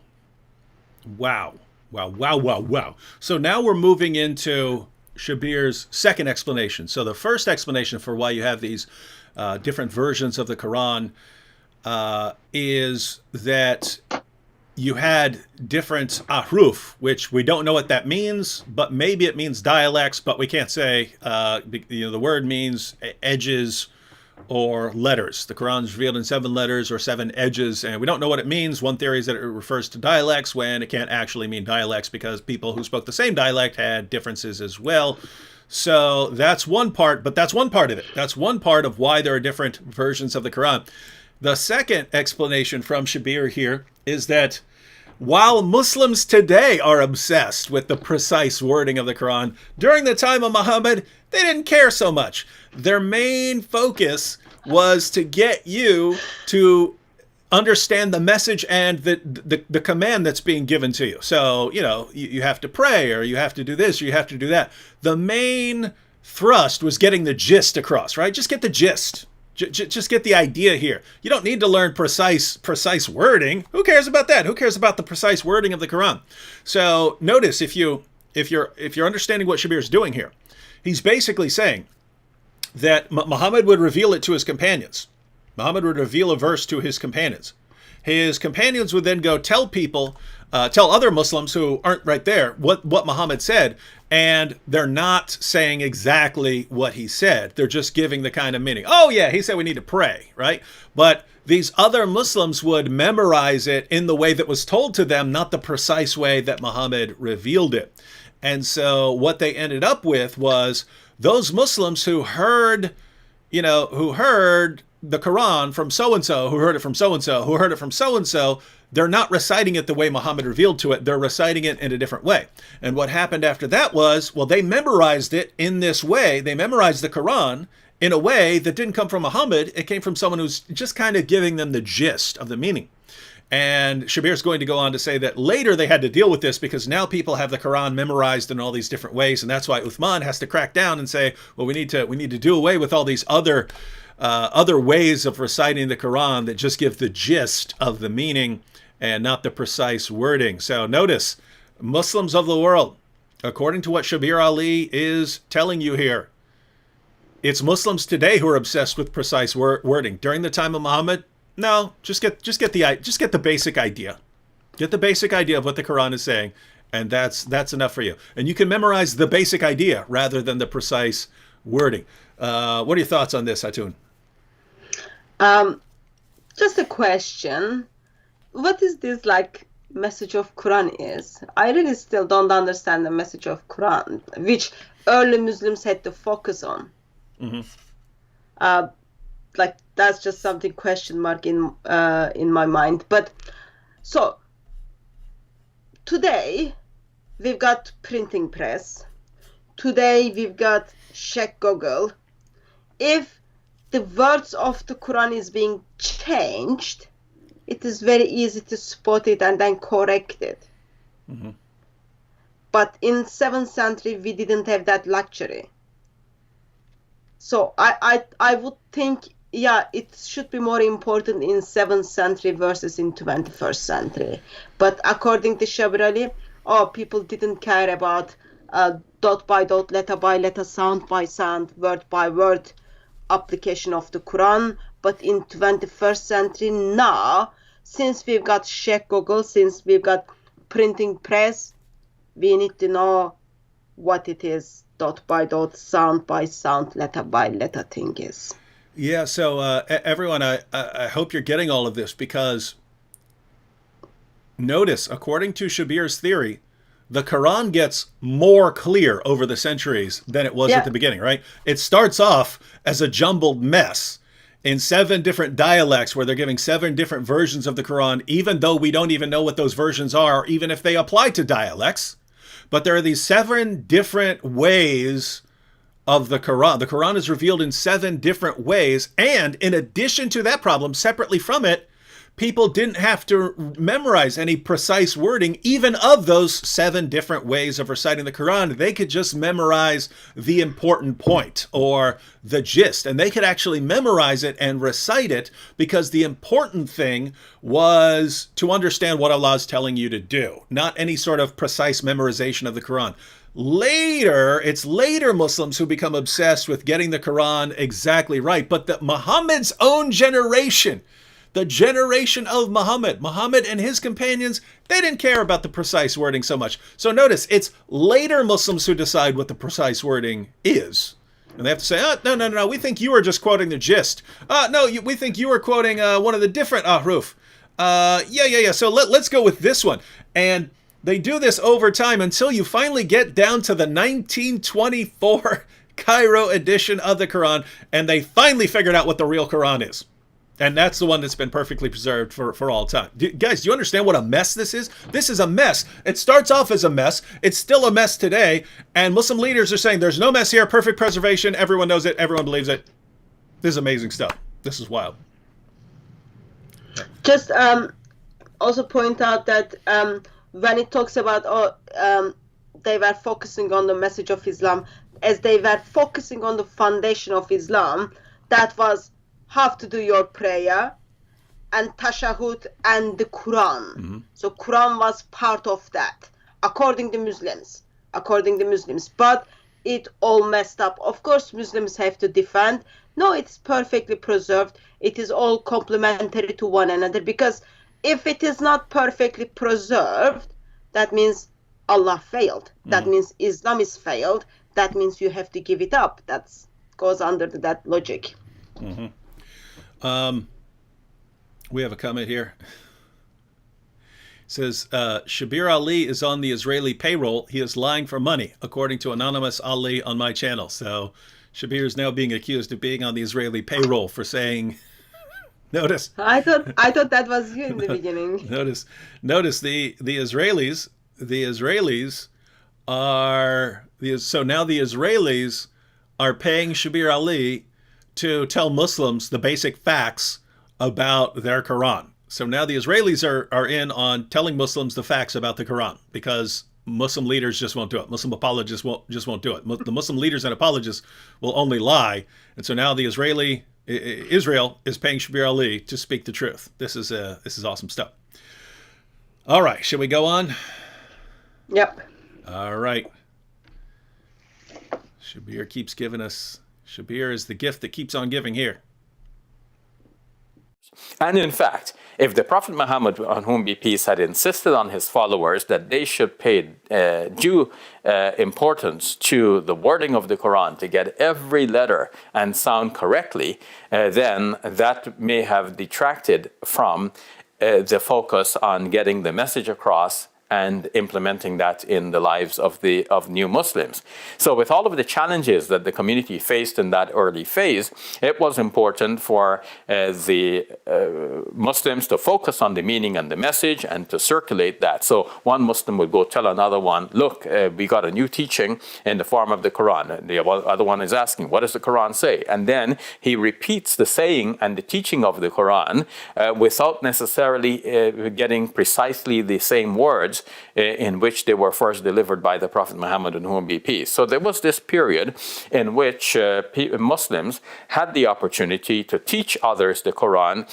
Wow. Wow, wow, wow, wow. So now we're moving into Shabir's second explanation. So the first explanation for why you have these different versions of the Quran is that you had different ahruf, which we don't know what that means, but maybe it means dialects, but we can't say. The word means edges or letters. The Quran is revealed in 7 letters or 7 edges, and we don't know what it means. One theory is that it refers to dialects when it can't actually mean dialects because people who spoke the same dialect had differences as well. So that's one part, but that's one part of it. That's one part of why there are different versions of the Quran. The second explanation from Shabir here is that while Muslims today are obsessed with the precise wording of the Quran, during the time of Muhammad, they didn't care so much. Their main focus was to get you to understand the message and the command that's being given to you. So, you have to pray, or you have to do this, or you have to do that. The main thrust was getting the gist across, right? Just get the gist. Just get the idea here. You don't need to learn precise wording. Who cares about that? Who cares about the precise wording of the Quran? So notice if you're understanding what Shabir is doing here, he's basically saying that Muhammad would reveal it to his companions. Muhammad would reveal a verse to his companions. His companions would then go tell other Muslims who aren't right there what Muhammad said, and they're not saying exactly what he said. They're just giving the kind of meaning. Oh yeah, he said we need to pray, right? But these other Muslims would memorize it in the way that was told to them, not the precise way that Muhammad revealed it. And so what they ended up with was those Muslims who heard the Quran from so-and-so, who heard it from so-and-so, who heard it from so-and-so, they're not reciting it the way Muhammad revealed to it. They're reciting it in a different way. And what happened after that was, they memorized it in this way. They memorized the Quran in a way that didn't come from Muhammad. It came from someone who's just kind of giving them the gist of the meaning. And Shabir's going to go on to say that later they had to deal with this because now people have the Quran memorized in all these different ways. And that's why Uthman has to crack down and say, well, we need to do away with all these other ways of reciting the Quran that just give the gist of the meaning and not the precise wording. So notice, Muslims of the world, according to what Shabir Ali is telling you here, it's Muslims today who are obsessed with precise wording. During the time of Muhammad, no, just get the basic idea. Get the basic idea of what the Quran is saying, and that's enough for you. And you can memorize the basic idea rather than the precise wording. What are your thoughts on this, Hatun? Just a question. What is this message of Quran is? I really still don't understand the message of Quran, which early Muslims had to focus on. Mm-hmm. That's just something question mark in my mind. But so today we've got printing press. Today we've got check Google. If the words of the Quran is being changed, it is very easy to spot it and then correct it. Mm-hmm. But in 7th century, we didn't have that luxury. So I would think, it should be more important in 7th century versus in 21st century. But according to Shabir Ali, people didn't care about dot by dot, letter by letter, sound by sound, word by word application of the Quran. But in 21st century now, since we've got Sheikh Google, since we've got printing press, we need to know what it is, dot by dot, sound by sound, letter by letter thing is. Yeah, so everyone, I hope you're getting all of this, because notice, according to Shabir's theory, the Quran gets more clear over the centuries than it was at the beginning, right? It starts off as a jumbled mess in 7 different dialects where they're giving 7 different versions of the Quran, even though we don't even know what those versions are, even if they apply to dialects. But there are these 7 different ways of the Quran. The Quran is revealed in 7 different ways. And in addition to that problem, separately from it, people didn't have to memorize any precise wording, even of those 7 different ways of reciting the Quran. They could just memorize the important point or the gist, and they could actually memorize it and recite it, because the important thing was to understand what Allah is telling you to do, not any sort of precise memorization of the Quran. It's later Muslims who become obsessed with getting the Quran exactly right. But Muhammad's own generation, the generation of Muhammad. Muhammad and his companions, they didn't care about the precise wording so much. So notice, it's later Muslims who decide what the precise wording is. And they have to say, oh, no, we think you were just quoting the gist. We think you were quoting one of the different ahruf. Yeah. So let's go with this one. And they do this over time until you finally get down to the 1924 Cairo edition of the Quran, and they finally figured out what the real Quran is. And that's the one that's been perfectly preserved for all time. Guys, do you understand what a mess this is? This is a mess. It starts off as a mess. It's still a mess today. And Muslim leaders are saying there's no mess here, perfect preservation. Everyone knows it. Everyone believes it. This is amazing stuff. This is wild. Just also point out that when it talks about they were focusing on the message of Islam, as they were focusing on the foundation of Islam, that was how to do your prayer and tashahhud and the Quran. Mm-hmm. So Quran was part of that, according to Muslims. But it all messed up. Of course, Muslims have to defend. No, it's perfectly preserved. It is all complementary to one another, because if it is not perfectly preserved, that means Allah failed. Mm-hmm. That means Islam is failed. That means you have to give it up. That goes under that logic. Mm-hmm. We have a comment here. It says, Shabir Ali is on the Israeli payroll. He is lying for money, according to Anonymous Ali on my channel. So Shabir is now being accused of being on the Israeli payroll for saying, notice. I thought that was you in the beginning. Notice the Israelis so now the Israelis are paying Shabir Ali to tell Muslims the basic facts about their Quran. So now the Israelis are in on telling Muslims the facts about the Quran, because Muslim leaders just won't do it. Muslim apologists won't do it. The Muslim leaders and apologists will only lie. And so now the Israel is paying Shabir Ali to speak the truth. This is awesome stuff. All right, should we go on? Yep. All right. Shabir keeps giving us. Shabir is the gift that keeps on giving here. And in fact, if the Prophet Muhammad, on whom be peace, had insisted on his followers that they should pay due importance to the wording of the Quran, to get every letter and sound correctly, then that may have detracted from the focus on getting the message across and implementing that in the lives of new Muslims. So with all of the challenges that the community faced in that early phase, it was important for the Muslims to focus on the meaning and the message and to circulate that. So one Muslim would go tell another one, look, we got a new teaching in the form of the Quran. The other one is asking, what does the Quran say? And then he repeats the saying and the teaching of the Quran without necessarily getting precisely the same words in which they were first delivered by the Prophet Muhammad, on whom be peace. So there was this period in which Muslims had the opportunity to teach others the Quran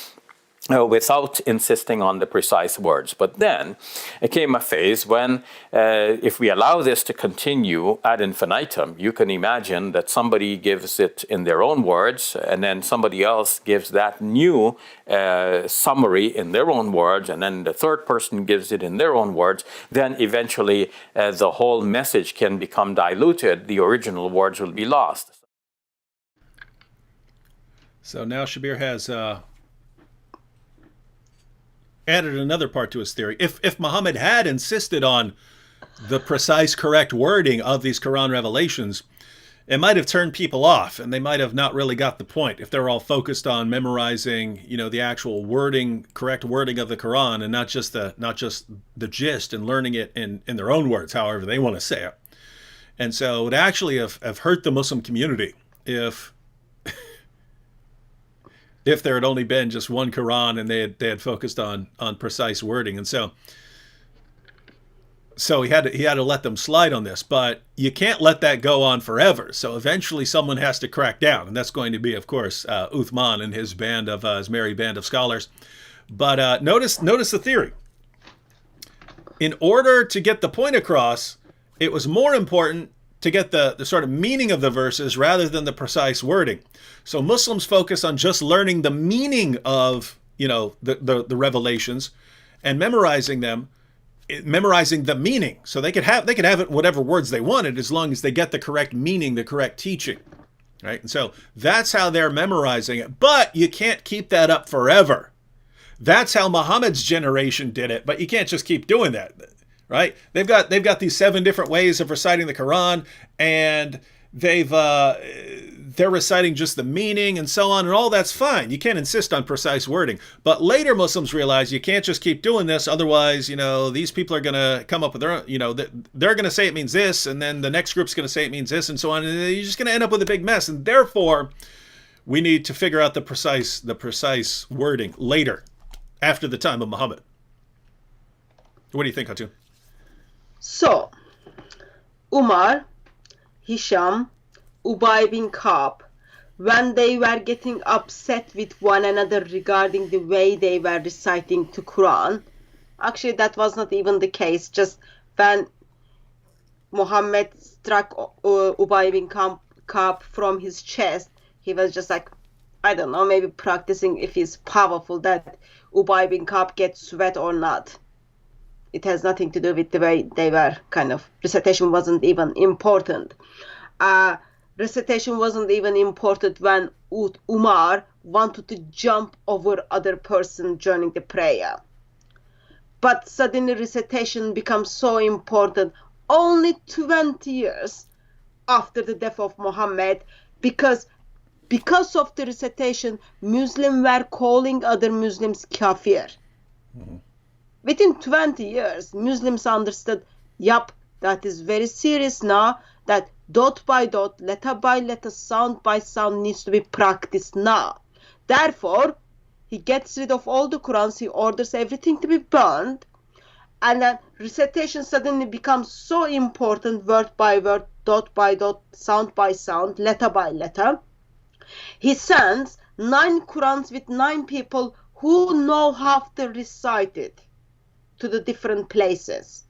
without insisting on the precise words. But then it came a phase when, if we allow this to continue ad infinitum, you can imagine that somebody gives it in their own words, and then somebody else gives that new summary in their own words, and then the third person gives it in their own words. Then eventually the whole message can become diluted. The original words will be lost. So now Shabir has added another part to his theory. If Muhammad had insisted on the precise, correct wording of these Quran revelations, it might have turned people off, and they might have not really got the point if they're all focused on memorizing, the actual wording, correct wording of the Quran, and not just the gist and learning it in their own words, however they want to say it. And so it would actually have hurt the Muslim community if there had only been just one Quran and they had focused on precise wording. And so he had to let them slide on this, but you can't let that go on forever. So eventually someone has to crack down, and that's going to be, of course, Uthman and his merry band of scholars. But notice the theory. In order to get the point across, it was more important to get the sort of meaning of the verses rather than the precise wording. So Muslims focus on just learning the meaning of the revelations, and memorizing them, memorizing the meaning, so they could have it whatever words they wanted as long as they get the correct meaning, the correct teaching, right? And so that's how they're memorizing it. But you can't keep that up forever. That's how Muhammad's generation did it, but you can't just keep doing that, right? They've got these 7 different ways of reciting the Quran, and they're reciting just the meaning and so on, and all that's fine. You can't insist on precise wording. But later Muslims realize you can't just keep doing this, otherwise, these people are going to come up with their own, they're going to say it means this, and then the next group's going to say it means this, and so on, and you're just going to end up with a big mess. And therefore, we need to figure out the precise wording later, after the time of Muhammad. What do you think, Hatun? So, Umar, Hisham, Ubay bin Ka'b, when they were getting upset with one another regarding the way they were reciting the Quran, actually that was not even the case. Just when Muhammad struck Ubay bin Ka'b from his chest, he was just like, I don't know, maybe practicing if he's powerful, that Ubay bin Ka'b gets sweat or not. It has nothing to do with the way they were recitation wasn't even important. Recitation wasn't even important when Umar wanted to jump over other person during the prayer. But suddenly recitation becomes so important only 20 years after the death of Muhammad, because of the recitation, Muslims were calling other Muslims kafir. Mm-hmm. Within 20 years, Muslims understood, yup, that is very serious now, that dot by dot, letter by letter, sound by sound needs to be practiced now. Therefore, he gets rid of all the Qurans, he orders everything to be burned, and then recitation suddenly becomes so important, word by word, dot by dot, sound by sound, letter by letter. He sends 9 Qurans with 9 people who know how to recite it to the different places.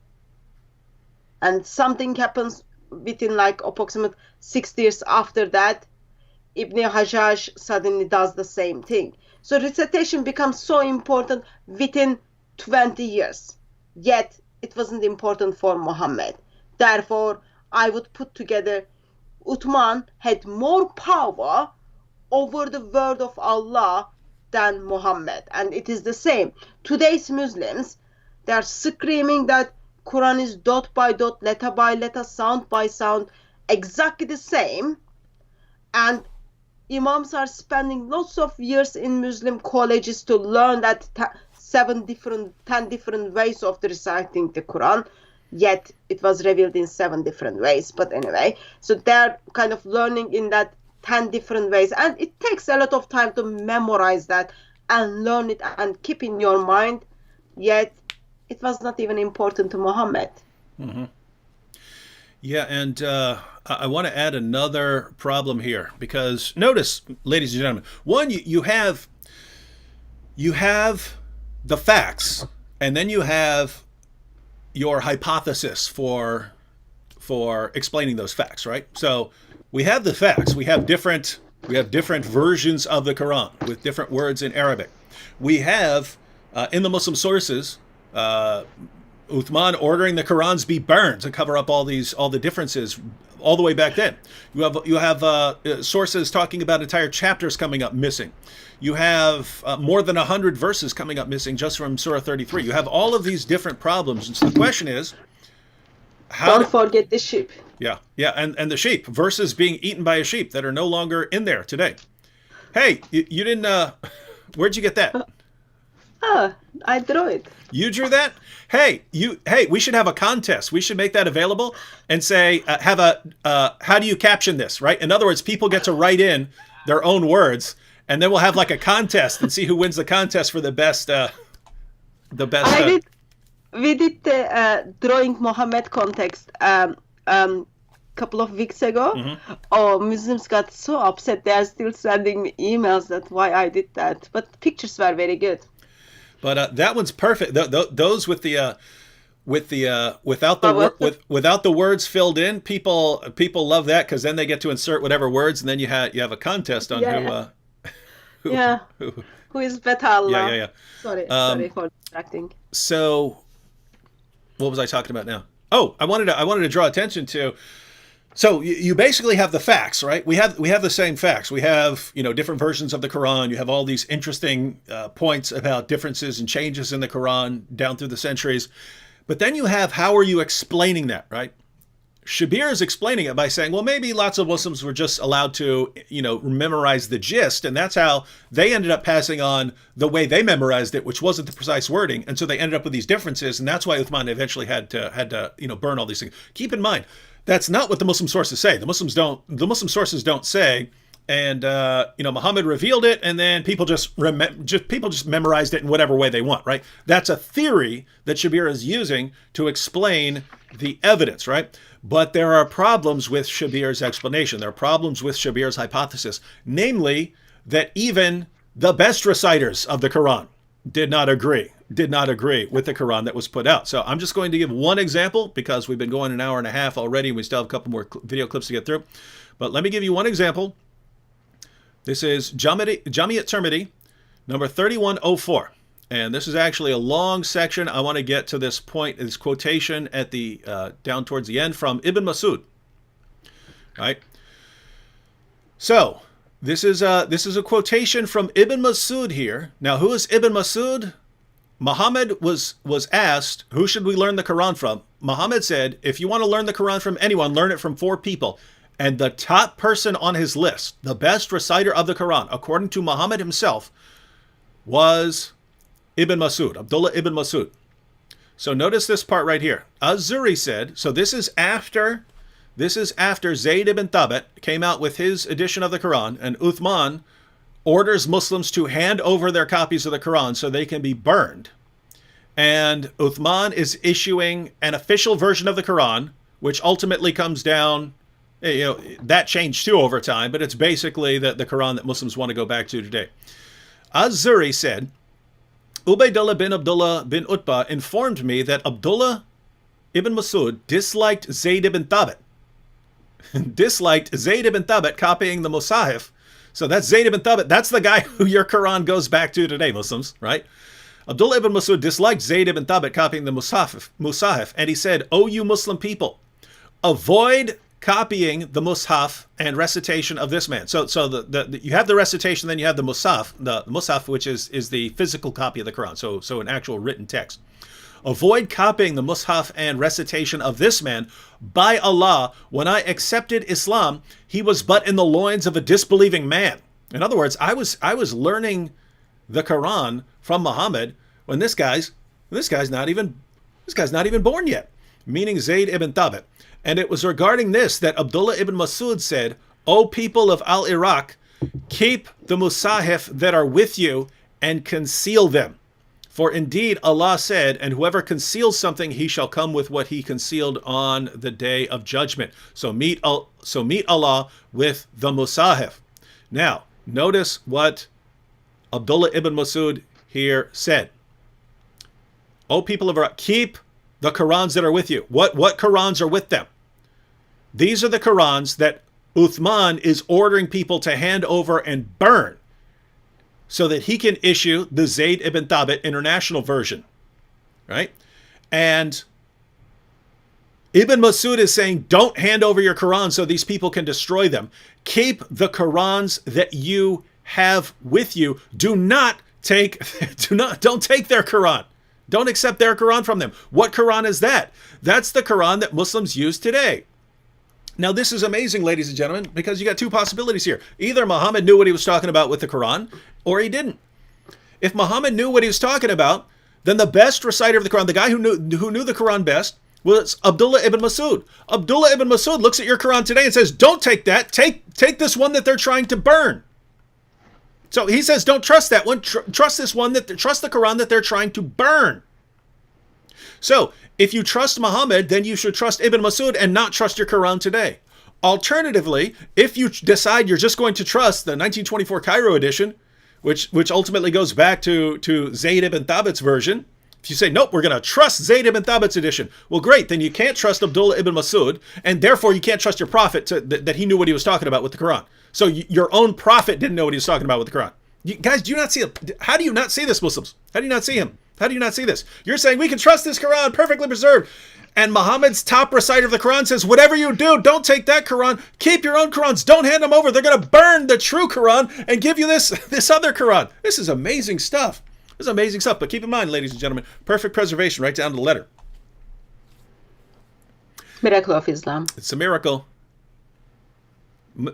And something happens within approximate 6 years after that. Ibn Hajjaj suddenly does the same thing. So recitation becomes so important within 20 years. Yet it wasn't important for Muhammad. Therefore, I would put together Uthman had more power over the word of Allah than Muhammad. And it is the same. Today's Muslims, they are screaming that Quran is dot by dot, letter by letter, sound by sound, exactly the same. And Imams are spending lots of years in Muslim colleges to learn that 10 different ways of reciting the Quran. Yet it was revealed in 7 different ways. But anyway, so they're learning in that 10 different ways. And it takes a lot of time to memorize that and learn it and keep in your mind. Yet it was not even important to Muhammad. Mm-hmm. Yeah, and I want to add another problem here, because notice, ladies and gentlemen, one, you have the facts, and then you have your hypothesis for explaining those facts, right? So we have the facts. We have different versions of the Quran with different words in Arabic. We have in the Muslim sources, Uthman ordering the Qurans be burned to cover up all the differences all the way back then. You have sources talking about entire chapters coming up missing. You have more than 100 verses coming up missing just from Surah 33. You have all of these different problems. And so the question is, don't forget the sheep. Yeah, and the sheep, verses being eaten by a sheep that are no longer in there today. Hey, you didn't, where'd you get that? I drew it. You drew that? Hey, we should have a contest. We should make that available and say, how do you caption this, right? In other words, people get to write in their own words, and then we'll have a contest and see who wins the contest for the best. We did the drawing Muhammad context couple of weeks ago. Mm-hmm. Oh, Muslims got so upset. They are still sending me emails that why I did that. But pictures were very good. But that one's perfect. Those with the without the words filled in, people love that, because then they get to insert whatever words, and then you have a contest on who. Yeah. Who is better Allah? Yeah. Sorry for distracting. So, what was I talking about now? Oh, I wanted to draw attention to. So you basically have the facts, right? We have the same facts. We have different versions of the Quran. You have all these interesting points about differences and changes in the Quran down through the centuries. But then you have, how are you explaining that, right? Shabir is explaining it by saying, well, maybe lots of Muslims were just allowed to, memorize the gist, and that's how they ended up passing on the way they memorized it, which wasn't the precise wording, and so they ended up with these differences, and that's why Uthman eventually had to burn all these things. Keep in mind, that's not what the Muslim sources say. The Muslim sources don't say, and Muhammad revealed it, and then people just memorized it in whatever way they want, right? That's a theory that Shabir is using to explain the evidence, right? But there are problems with Shabir's explanation. There are problems with Shabir's hypothesis, namely that even the best reciters of the Quran did not agree with the Quran that was put out. So I'm just going to give one example because we've been going an hour and a half already and we still have a couple more video clips to get through. But let me give you one example. This is Jami' at-Tirmidhi, number 3104. And this is actually a long section. I want to get to this point, this quotation at the down towards the end from Ibn Masud. Right? So this is a quotation from Ibn Masud here. Now, who is Ibn Masud? Muhammad was asked, who should we learn the Quran from? Muhammad said, if you want to learn the Quran from anyone, learn it from 4 people. And the top person on his list, the best reciter of the Quran, according to Muhammad himself, was Ibn Masud, Abdullah ibn Masud. So notice this part right here. Az-Zuri said, so this is after Zayd ibn Thabit came out with his edition of the Quran, and Uthman orders Muslims to hand over their copies of the Quran so they can be burned. And Uthman is issuing an official version of the Quran, which ultimately comes down, that changed too over time, but it's basically the Quran that Muslims want to go back to today. Az-Zuri said, Ubaydullah bin Utbah informed me that Abdullah ibn Masud disliked Zayd ibn Thabit. Copying the Musahif. So that's Zayd ibn Thabit. That's the guy who your Quran goes back to today, Muslims, right? Abdullah ibn Masud disliked Zayd ibn Thabit copying the Musahif. And he said, "O you Muslim people, avoid copying the Mus'haf and recitation of this man." So you have the recitation, then you have the Mus'haf, which is the physical copy of the Quran, so an actual written text. Avoid copying the Mus'haf and recitation of this man. By Allah, when I accepted Islam, he was but in the loins of a disbelieving man. In other words, I was learning the Quran from Muhammad when this guy's not even born yet, meaning Zayd ibn Thabit. And it was regarding this that Abdullah ibn Masud said, "O people of Al-Iraq, keep the Musahif that are with you and conceal them. For indeed Allah said, and whoever conceals something, he shall come with what he concealed on the day of judgment." So meet Allah with the Musahif. Now, notice what Abdullah ibn Masud here said. "O people of Iraq, keep the Qurans that are with you." What Qurans are with them? These are the Qurans that Uthman is ordering people to hand over and burn so that he can issue the Zayd ibn Thabit international version, right? And Ibn Masud is saying, don't hand over your Quran so these people can destroy them. Keep the Qurans that you have with you. Don't take their Quran. Don't accept their Quran from them. What Quran is that? That's the Quran that Muslims use today. Now, this is amazing, ladies and gentlemen, because you got 2 possibilities here. Either Muhammad knew what he was talking about with the Quran, or he didn't. If Muhammad knew what he was talking about, then the best reciter of the Quran, the guy who knew the Quran best, was Abdullah ibn Masud. Abdullah ibn Masud looks at your Quran today and says, don't take that. Take this one that they're trying to burn. So he says, don't trust that one. Trust this one, trust the Quran that they're trying to burn. So if you trust Muhammad, then you should trust Ibn Masud and not trust your Quran today. Alternatively, if you decide you're just going to trust the 1924 Cairo edition, which ultimately goes back to Zayd ibn Thabit's version, if you say, nope, we're going to trust Zayd ibn Thabit's edition, well, great, then you can't trust Abdullah ibn Masud, and therefore you can't trust your prophet that he knew what he was talking about with the Quran. So your own prophet didn't know what he was talking about with the Quran. Guys, do you not see it? How do you not see this, Muslims? How do you not see him? How do you not see this? You're saying we can trust this Quran, perfectly preserved. And Muhammad's top reciter of the Quran says, whatever you do, don't take that Quran. Keep your own Qurans. Don't hand them over. They're going to burn the true Quran and give you this other Quran. This is amazing stuff. This is amazing stuff. But keep in mind, ladies and gentlemen, perfect preservation right down to the letter. Miracle of Islam. It's a miracle.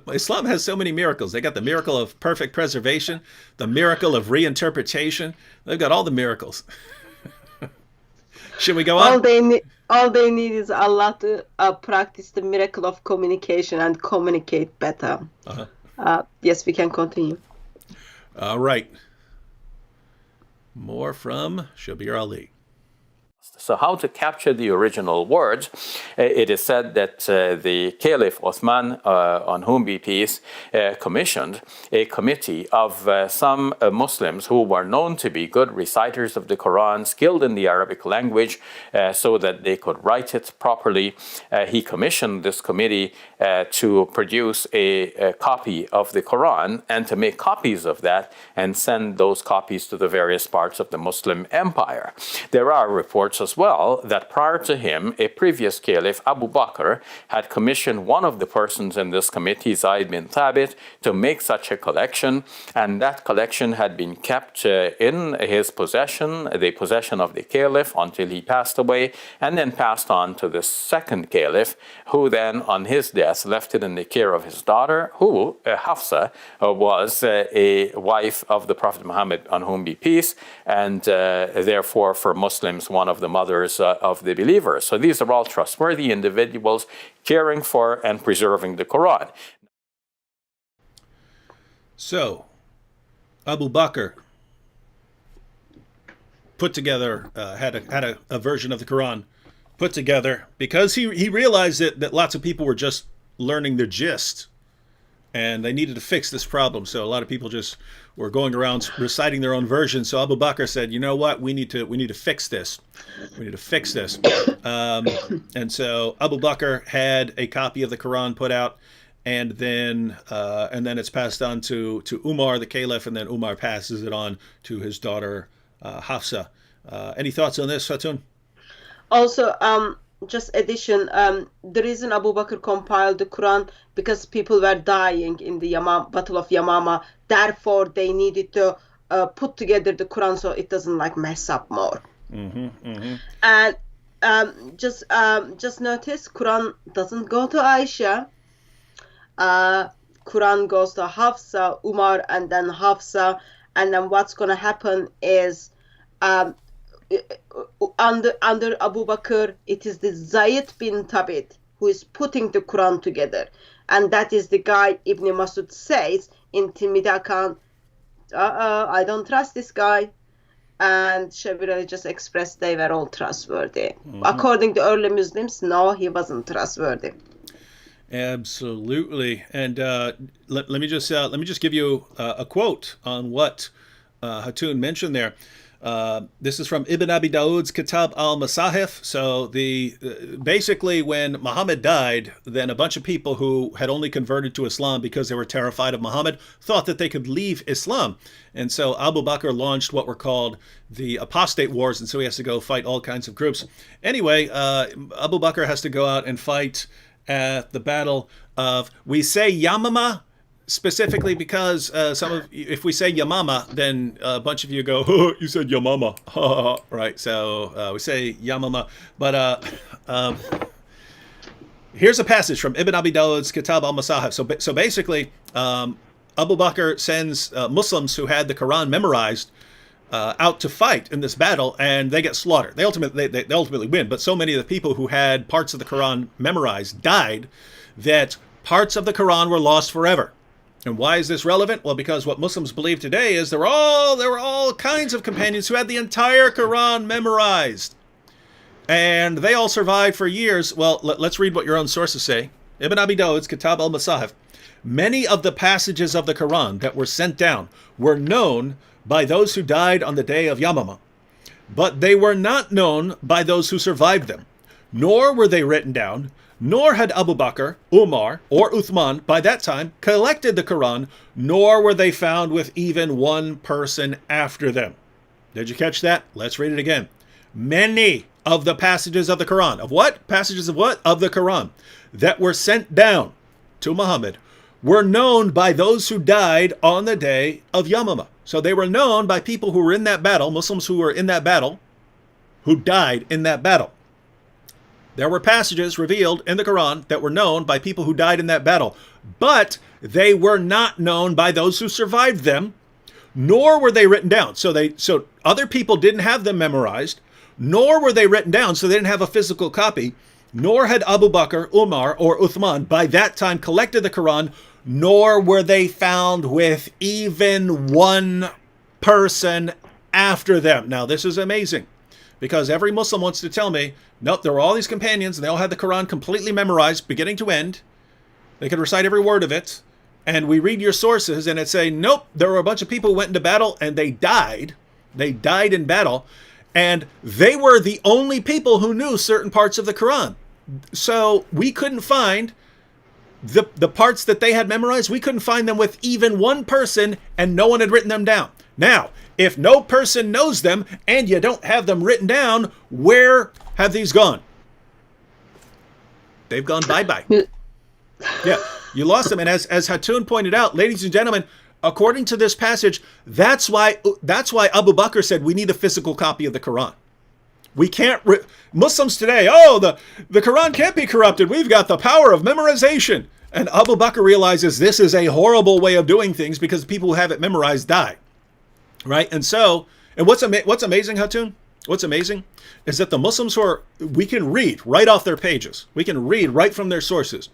Islam has so many miracles. They got the miracle of perfect preservation, the miracle of reinterpretation. They've got all the miracles. Should we go on? All they need is Allah to practice the miracle of communication and communicate better. Yes, we can continue. All right. More from Shabir Ali. So how to capture the original words? It is said that the Caliph Osman, on whom be peace, commissioned a committee of some Muslims who were known to be good reciters of the Quran, skilled in the Arabic language, so that they could write it properly. He commissioned this committee to produce a copy of the Quran and to make copies of that and send those copies to the various parts of the Muslim empire. There are reports as well that prior to him, a previous caliph, Abu Bakr, had commissioned one of the persons in this committee, Zayd bin Thabit, to make such a collection, and that collection had been kept in his possession, the possession of the caliph, until he passed away, and then passed on to the second caliph, who then, on his death, left it in the care of his daughter, who, Hafsa, was a wife of the Prophet Muhammad, on whom be peace, and therefore for Muslims, one of the mothers of the believers. So these are all trustworthy individuals caring for and preserving the Quran. So, Abu Bakr put together, had a version of the Quran put together because he realized that lots of people were just learning the gist and they needed to fix this problem. So a lot of people just were going around reciting their own version. So Abu Bakr said, you know what, we need to fix this. We need to fix this. And so Abu Bakr had a copy of the Quran put out, and then it's passed on to Umar, the caliph, and then Umar passes it on to his daughter Hafsa. Any thoughts on this, Hatun? Also, just addition, the reason Abu Bakr compiled the Quran because people were dying in the Battle of Yamama. Therefore, they needed to put together the Quran so it doesn't mess up more. And just notice, Quran doesn't go to Aisha. Quran goes to Hafsa, Umar, and then Hafsa. And then what's going to happen is under Abu Bakr, it is the Zayd bin Thabit who is putting the Quran together. And that is the guy Ibn Masud says in Timida Khan, I don't trust this guy. And Shabir Ali just expressed they were all trustworthy. According to early Muslims, no, he wasn't trustworthy. Absolutely. And let me just give you a quote on what Hatun mentioned there. This is from Ibn Abi Dawud's Kitab al-Masahif. So basically when Muhammad died, then a bunch of people who had only converted to Islam because they were terrified of Muhammad thought that they could leave Islam. And so Abu Bakr launched what were called the apostate wars. And so he has to go fight all kinds of groups. Anyway, Abu Bakr has to go out and fight at the battle of, we say Yamama, specifically because if we say Yamama, then a bunch of you go, oh, you said Yamama, right? So we say Yamama, but here's a passage from Ibn Abi Dawud's Kitab al-Masahif. So basically, Abu Bakr sends Muslims who had the Quran memorized out to fight in this battle, and they get slaughtered. They ultimately win, but so many of the people who had parts of the Quran memorized died that parts of the Quran were lost forever. And why is this relevant? Well, because what Muslims believe today is there were all kinds of companions who had the entire Quran memorized. And they all survived for years. Well, let's read what your own sources say. Ibn Abi Dawud's Kitab al-Masahif. Many of the passages of the Quran that were sent down were known by those who died on the day of Yamama, but they were not known by those who survived them, nor were they written down Nor had Abu Bakr, Umar, or Uthman by that time collected the Quran, nor were they found with even one person after them. Did you catch that? Let's read it again. Many of the passages of the Quran, of what? Passages of what? Of the Quran, that were sent down to Muhammad were known by those who died on the day of Yamamah. So they were known by people who were in that battle, Muslims who were in that battle, who died in that battle. There were passages revealed in the Quran that were known by people who died in that battle, but they were not known by those who survived them, nor were they written down. So other people didn't have them memorized, nor were they written down, so they didn't have a physical copy, nor had Abu Bakr, Umar, or Uthman by that time collected the Quran, nor were they found with even one person after them. Now, this is amazing, because every Muslim wants to tell me, nope, there were all these companions, and they all had the Quran completely memorized, beginning to end. They could recite every word of it. And we read your sources, and it say, nope, there were a bunch of people who went into battle, and they died. They died in battle. And they were the only people who knew certain parts of the Quran. So we couldn't find the parts that they had memorized. We couldn't find them with even one person, and no one had written them down. Now, if no person knows them, and you don't have them written down, where have these gone? They've gone bye-bye. Yeah, you lost them. And as Hatun pointed out, ladies and gentlemen, according to this passage, that's why Abu Bakr said we need a physical copy of the Quran. We can't, Muslims today, the Quran can't be corrupted. We've got the power of memorization. And Abu Bakr realizes this is a horrible way of doing things because people who have it memorized die. Right? And so, and what's amazing, Hatun? What's amazing is that the Muslims we can read right off their pages. We can read right from their sources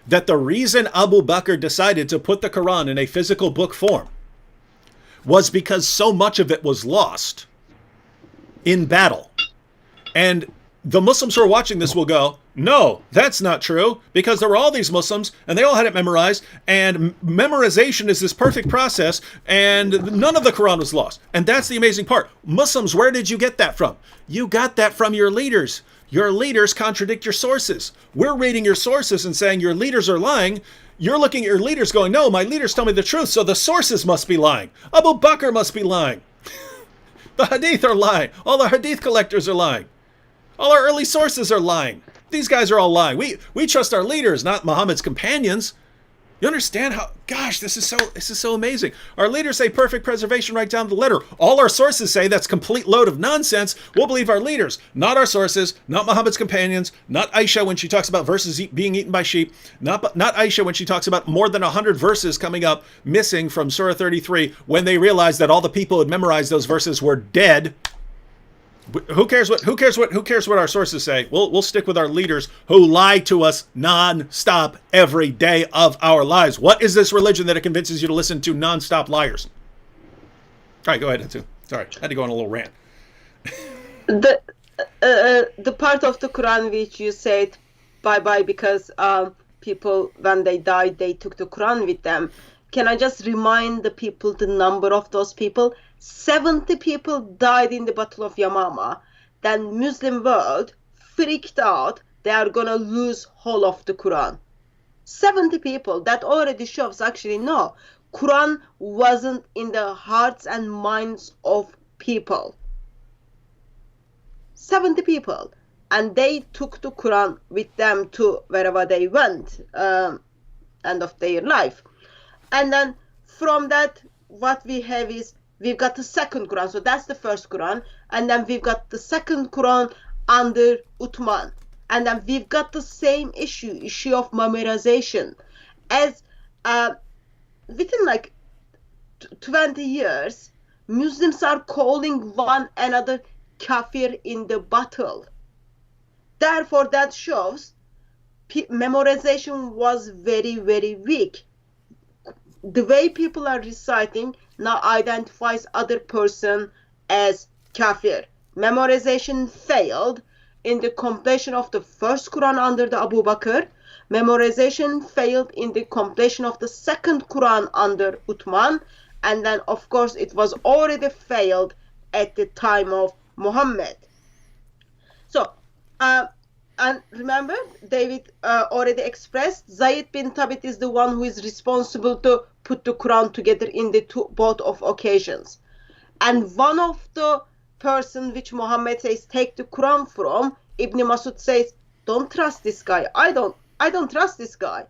that the reason Abu Bakr decided to put the Quran in a physical book form was because so much of it was lost in battle. And the Muslims who are watching this will go, no, that's not true, because there were all these Muslims and they all had it memorized, and memorization is this perfect process, and none of the Quran was lost. And that's the amazing part. Muslims, where did you get that from? You got that from your leaders. Your leaders contradict your sources. We're reading your sources and saying your leaders are lying. You're looking at your leaders going, no, my leaders tell me the truth, so the sources must be lying. Abu Bakr must be lying. The Hadith are lying. All the Hadith collectors are lying. All our early sources are lying. These guys are all lying. We trust our leaders, not Muhammad's companions. You understand how, gosh, this is so amazing. Our leaders say perfect preservation right down to the letter. All our sources say that's complete load of nonsense. We'll believe our leaders, not our sources, not Muhammad's companions, not Aisha when she talks about verses being eaten by sheep, not Aisha when she talks about more than 100 verses coming up missing from Surah 33 when they realized that all the people who had memorized those verses were dead. Who cares what our sources say? We'll stick with our leaders who lie to us non-stop every day of our lives. What is this religion that it convinces you to listen to non-stop liars? All right, go ahead, Hatu. Sorry, I had to go on a little rant. The part of the Quran which you said bye-bye because people, when they died, they took the Quran with them. Can I just remind the people the number of those people? 70 people died in the Battle of Yamamah. Then Muslim world freaked out. They are going to lose whole of the Quran. 70 people. That already shows actually no. Quran wasn't in the hearts and minds of people. 70 people. And they took the Quran with them to wherever they went. End of their life. And then from that, what we have is we've got the second Quran. So that's the first Quran. And then we've got the second Quran under Uthman. And then we've got the same issue of memorization. As within like 20 years, Muslims are calling one another kafir in the battle. Therefore, that shows memorization was very, very weak. The way people are reciting now identifies other person as kafir. Memorization failed in the completion of the first Quran under the Abu Bakr. Memorization failed in the completion of the second Quran under Uthman. And then, of course, it was already failed at the time of Muhammad. So, And remember, David already expressed, Zayd bin Thabit is the one who is responsible to put the Quran together in the both of occasions. And one of the person which Muhammad says take the Quran from, Ibn Masud says, don't trust this guy. I don't trust this guy.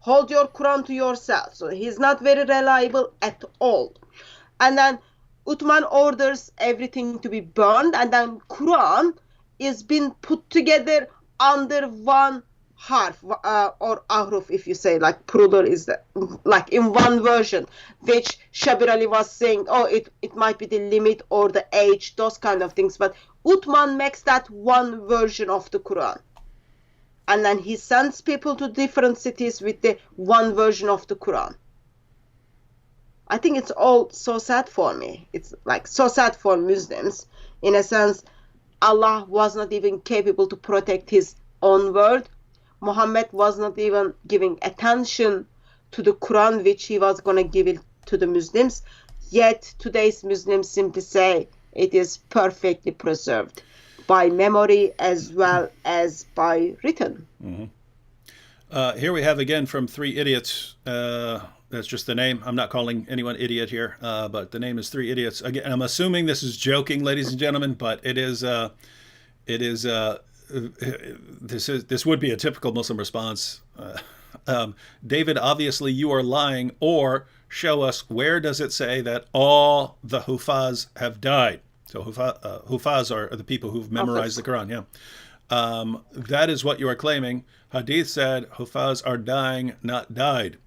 Hold your Quran to yourself. So he's not very reliable at all. And then Uthman orders everything to be burned, and then Quran is being put together under one harf or ahruf, if you say, like plural is like in one version, which Shabir Ali was saying, oh, it might be the limit or the age, those kind of things. But Uthman makes that one version of the Quran. And then he sends people to different cities with the one version of the Quran. I think it's all so sad for me. It's like so sad for Muslims. In a sense, Allah was not even capable to protect his own word. Muhammad was not even giving attention to the Quran, which he was going to give it to the Muslims. Yet today's Muslims simply say it is perfectly preserved by memory as well as by written. Mm-hmm. Here we have again from Three Idiots. That's just the name. I'm not calling anyone idiot here, but the name is Three Idiots. Again, I'm assuming this is joking, ladies and gentlemen, but this would be a typical Muslim response. David, obviously you are lying, or show us where does it say that all the Hufaz have died. So Hufaz are the people who've memorized the Quran. Yeah, that is what you are claiming. Hadith said Hufaz are dying, not died.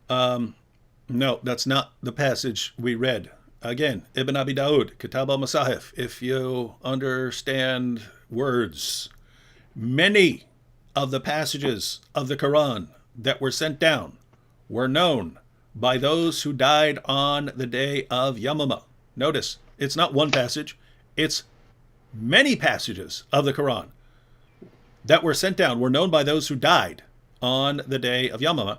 No, that's not the passage we read. Again, Ibn Abi Dawud, Kitab al-Masahif. If you understand words, many of the passages of the Quran that were sent down were known by those who died on the day of Yamama. Notice, it's not one passage, it's many passages of the Quran that were sent down were known by those who died on the day of Yamama,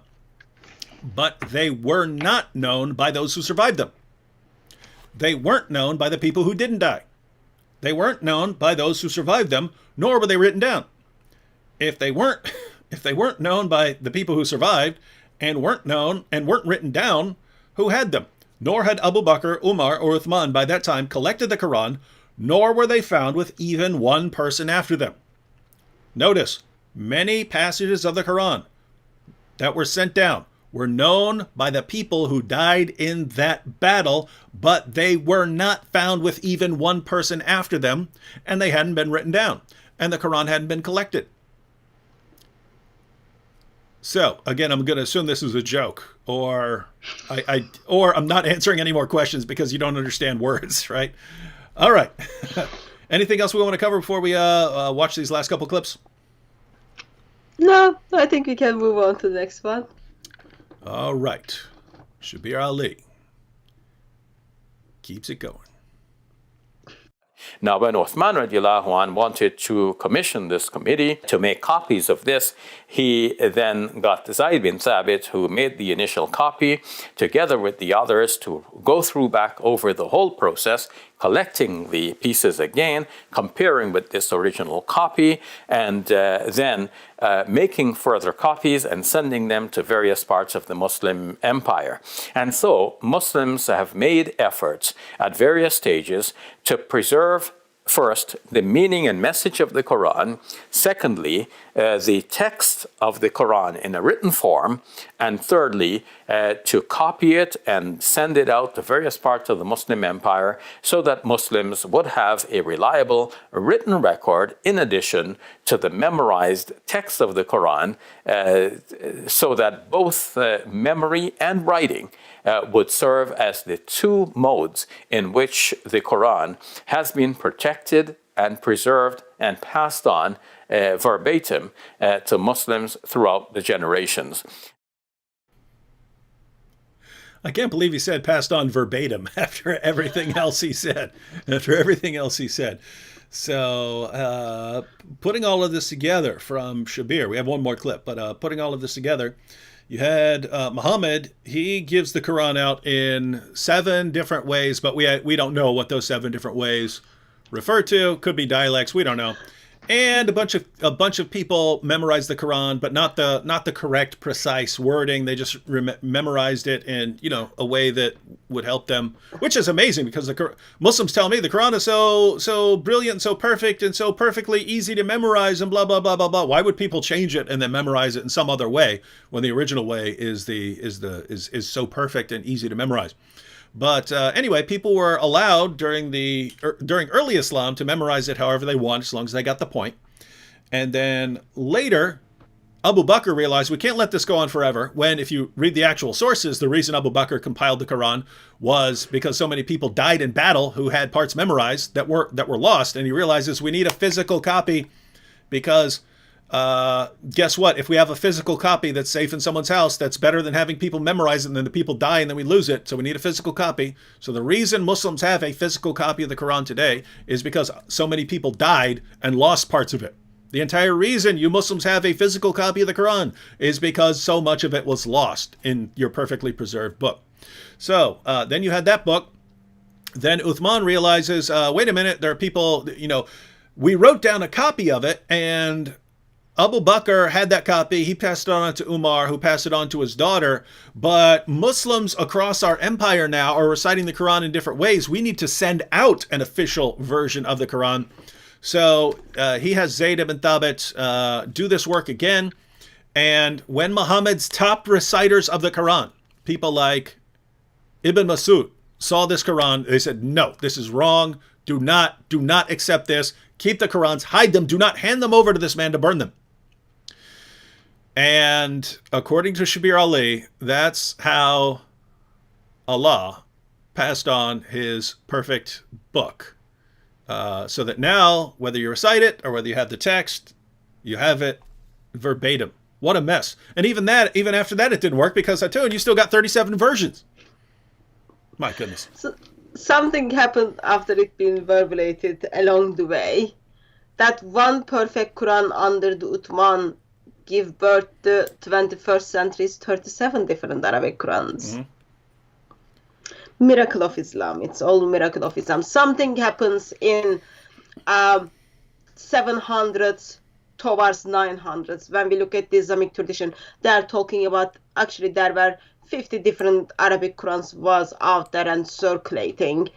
but they were not known by those who survived them. They weren't known by the people who didn't die. They weren't known by those who survived them, nor were they written down. If they weren't known by the people who survived and weren't known and weren't written down, who had them? Nor had Abu Bakr, Umar, or Uthman by that time collected the Quran, nor were they found with even one person after them. Notice, many passages of the Quran that were sent down were known by the people who died in that battle, but they were not found with even one person after them, and they hadn't been written down, and the Quran hadn't been collected. So, again, I'm going to assume this is a joke, or I'm not answering any more questions because you don't understand words, right? All right. Anything else we want to cover before we watch these last couple clips? No, I think we can move on to the next one. All right. Shabir Ali keeps it going. Now, when Uthman radiallahu anh wanted to commission this committee to make copies of this, he then got Zayd bin Thabit, who made the initial copy, together with the others, to go through back over the whole process, collecting the pieces again, comparing with this original copy, and then making further copies and sending them to various parts of the Muslim empire. And so Muslims have made efforts at various stages to preserve, first, the meaning and message of the Quran, secondly, the text of the Quran in a written form, and thirdly, to copy it and send it out to various parts of the Muslim empire so that Muslims would have a reliable written record in addition to the memorized text of the Quran, so that both memory and writing would serve as the two modes in which the Quran has been protected and preserved and passed on verbatim to Muslims throughout the generations. I can't believe he said passed on verbatim after everything else he said. So putting all of this together from Shabir, we have one more clip, but putting all of this together, you had Muhammad. He gives the Quran out in 7 different ways, but we don't know what those 7 different ways refer to. Could be dialects. We don't know. And a bunch of people memorized the Quran, but not the correct, precise wording. They just memorized it in a way that would help them, which is amazing because the Muslims tell me the Quran is so brilliant, so perfect, and so perfectly easy to memorize, and blah blah blah blah blah. Why would people change it and then memorize it in some other way when the original way is so perfect and easy to memorize? But anyway, people were allowed during early Islam to memorize it however they want, as long as they got the point. And then later, Abu Bakr realized we can't let this go on forever. When, if you read the actual sources, the reason Abu Bakr compiled the Quran was because so many people died in battle who had parts memorized that were lost, and he realizes we need a physical copy because. Guess what? If we have a physical copy that's safe in someone's house, that's better than having people memorize it and then the people die and then we lose it. So we need a physical copy. So the reason Muslims have a physical copy of the Quran today is because so many people died and lost parts of it. The entire reason you Muslims have a physical copy of the Quran is because so much of it was lost in your perfectly preserved book. So then you had that book. Then Uthman realizes, wait a minute, there are people, we wrote down a copy of it, and Abu Bakr had that copy. He passed it on to Umar, who passed it on to his daughter. But Muslims across our empire now are reciting the Quran in different ways. We need to send out an official version of the Quran. So he has Zayd ibn Thabit do this work again. And when Muhammad's top reciters of the Quran, people like Ibn Masud, saw this Quran, they said, no, this is wrong. Do not accept this. Keep the Qurans, hide them. Do not hand them over to this man to burn them. And according to Shabir Ali, that's how Allah passed on his perfect book. So that now, whether you recite it or whether you have the text, you have it verbatim. What a mess. And even after that, it didn't work because I told you still got 37 versions. My goodness. So, something happened after it being verbalated along the way. That one perfect Quran under the Uthman give birth to 21st century's 37 different Arabic Qurans. Mm-hmm. Miracle of Islam. It's all miracle of Islam. Something happens in 700s towards 900s. When we look at the Islamic tradition, they are talking about, actually there were 50 different Arabic Qurans was out there and circulating.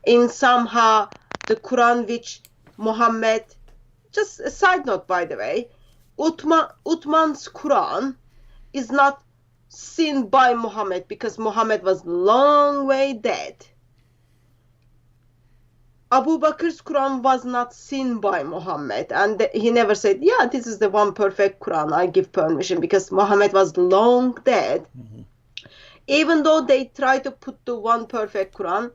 In somehow the Quran which Muhammad, just a side note by the way, Uthman's Quran is not seen by Muhammad because Muhammad was long way dead. Abu Bakr's Quran was not seen by Muhammad, and he never said, yeah, this is the one perfect Quran, I give permission, because Muhammad was long dead. Mm-hmm. Even though they try to put the one perfect Quran,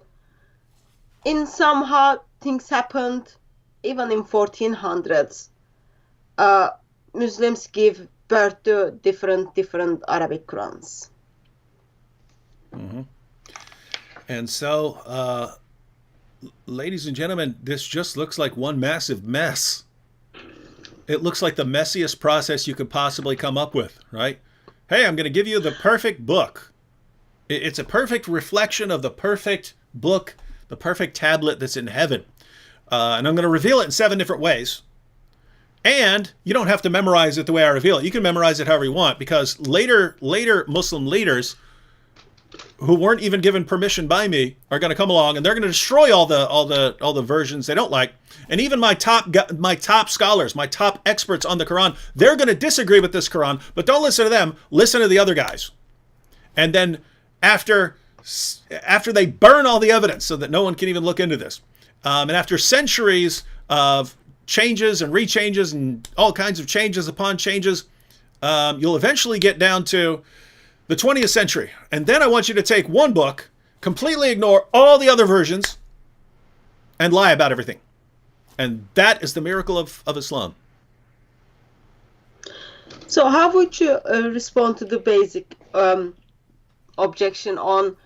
in somehow things happened, even in 1400s. Muslims give birth to different Arabic Qurans. Mm-hmm. And so, ladies and gentlemen, this just looks like one massive mess. It looks like the messiest process you could possibly come up with, right? Hey, I'm going to give you the perfect book. It's a perfect reflection of the perfect book, the perfect tablet that's in heaven. And I'm going to reveal it in 7 different ways. And you don't have to memorize it the way I reveal it. You can memorize it however you want, because later Muslim leaders who weren't even given permission by me are going to come along and they're going to destroy all the versions they don't like. And even my top scholars, my top experts on the Quran, they're going to disagree with this Quran, but don't listen to them. Listen to the other guys. And then after they burn all the evidence so that no one can even look into this, and after centuries of changes and rechanges and all kinds of changes upon changes, you'll eventually get down to the 20th century. And then I want you to take one book, completely ignore all the other versions, and lie about everything. And that is the miracle of Islam. So how would you respond to the basic objection on,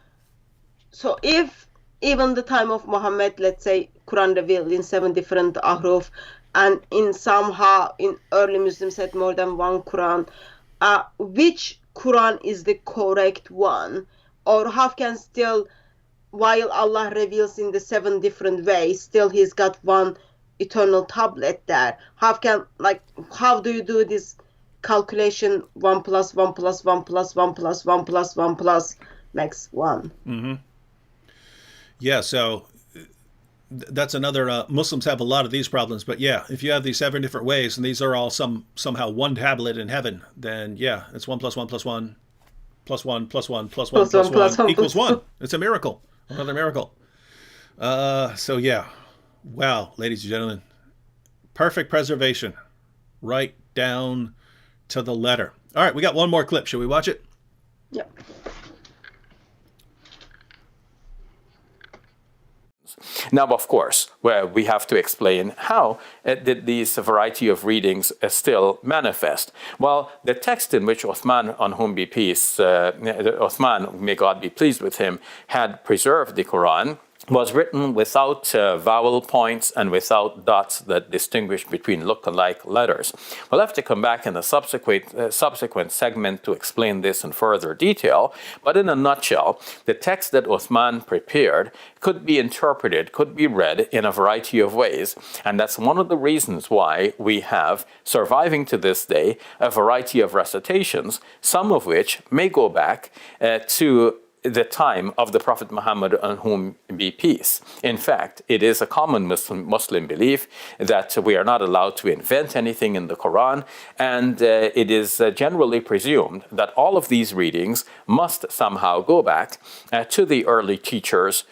so if even the time of Muhammad, let's say Quran revealed in 7 different ahruf, and in somehow in early Muslims had more than one Quran, which Quran is the correct one? Or how can still, while Allah reveals in the 7 different ways, still he's got one eternal tablet there. How do you do this calculation? 1 plus 1 plus 1 plus 1 plus 1 plus 1 plus makes 1. Yeah, so that's another, Muslims have a lot of these problems, but yeah, if you have these 7 different ways and these are all somehow one tablet in heaven, then yeah, it's 1 plus 1 plus 1 plus 1 plus 1 plus 1 plus 1 equals 1. It's a miracle, another miracle. So yeah, wow, ladies and gentlemen, perfect preservation, right down to the letter. All right, we got one more clip. Should we watch it? Yeah. Now, of course, we have to explain how did these variety of readings still manifest. Well, the text in which Uthman, on whom be peace, Uthman, may God be pleased with him, had preserved the Quran, was written without vowel points and without dots that distinguish between look-alike letters. We'll have to come back in a subsequent segment to explain this in further detail, but in a nutshell, the text that Uthman prepared could be interpreted, could be read in a variety of ways, and that's one of the reasons why we have, surviving to this day, a variety of recitations, some of which may go back to the time of the Prophet Muhammad, on whom be peace. In fact, it is a common Muslim belief that we are not allowed to invent anything in the Quran, and it is generally presumed that all of these readings must somehow go back to the early teachers,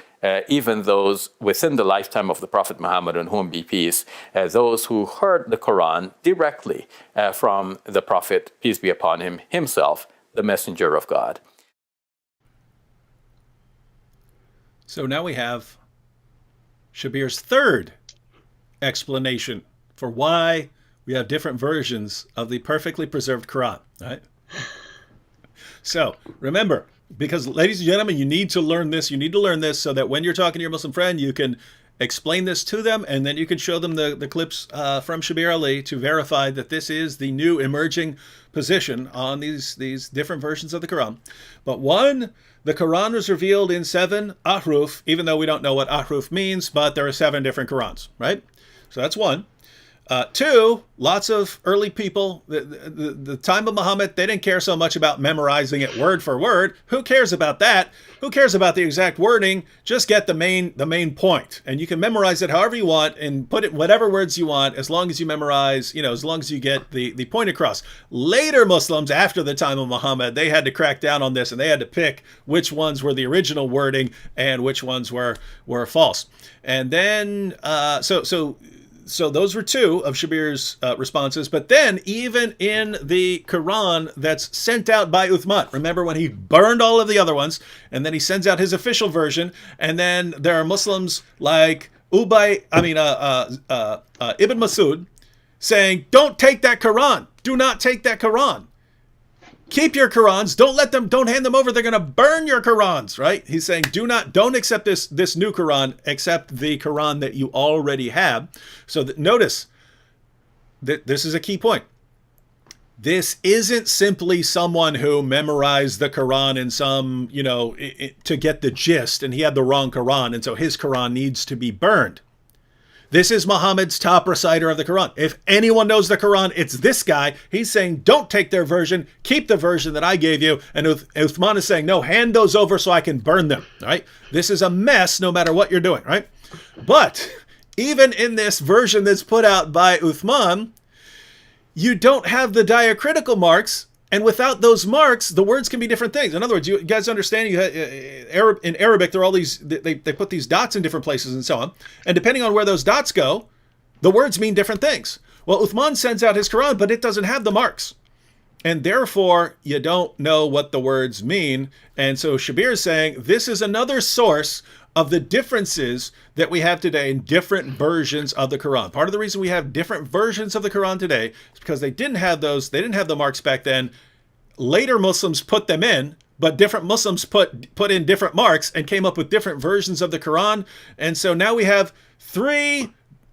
even those within the lifetime of the Prophet Muhammad, on whom be peace, those who heard the Quran directly from the Prophet, peace be upon him, himself, the messenger of God. So now we have Shabir's third explanation for why we have different versions of the perfectly preserved Quran, right? So remember, because ladies and gentlemen, you need to learn this. You need to learn this so that when you're talking to your Muslim friend, you can explain this to them, and then you can show them the clips from Shabir Ali to verify that this is the new emerging position on these different versions of the Quran. But one, the Quran was revealed in 7 ahruf, even though we don't know what ahruf means, but there are 7 different Qurans, right? So that's one. 2, lots of early people, the time of Muhammad, they didn't care so much about memorizing it word for word. Who cares about that? Who cares about the exact wording? Just get the main point. And you can memorize it however you want and put it whatever words you want, as long as you memorize, as long as you get the point across. Later Muslims, after the time of Muhammad, they had to crack down on this, and they had to pick which ones were the original wording and which ones were false. And then, so those were 2 of Shabir's responses. But then even in the Quran that's sent out by Uthman, remember when he burned all of the other ones, and then he sends out his official version, and then there are Muslims like Ibn Masud saying, don't take that Quran. Do not take that Quran. Keep your Qurans. Don't hand them over. They're going to burn your Qurans, right? He's saying, don't accept this new Quran, accept the Quran that you already have. So notice that this is a key point. This isn't simply someone who memorized the Quran in some, to get the gist, and he had the wrong Quran, and so his Quran needs to be burned. This is Muhammad's top reciter of the Quran. If anyone knows the Quran, it's this guy. He's saying, don't take their version, keep the version that I gave you. And Uthman is saying, no, hand those over so I can burn them, right? This is a mess no matter what you're doing, right? But even in this version that's put out by Uthman, you don't have the diacritical marks. And without those marks, the words can be different things. In other words, you guys understand, in Arabic, there are all these, they put these dots in different places and so on. And depending on where those dots go, the words mean different things. Well, Uthman sends out his Quran, but it doesn't have the marks. And therefore, you don't know what the words mean. And so Shabir is saying, this is another source of the differences that we have today in different versions of the Quran. Part of the reason we have different versions of the Quran today is because they didn't have the marks back then. Later Muslims put them in, but different Muslims put in different marks and came up with different versions of the Quran. And so now we have 3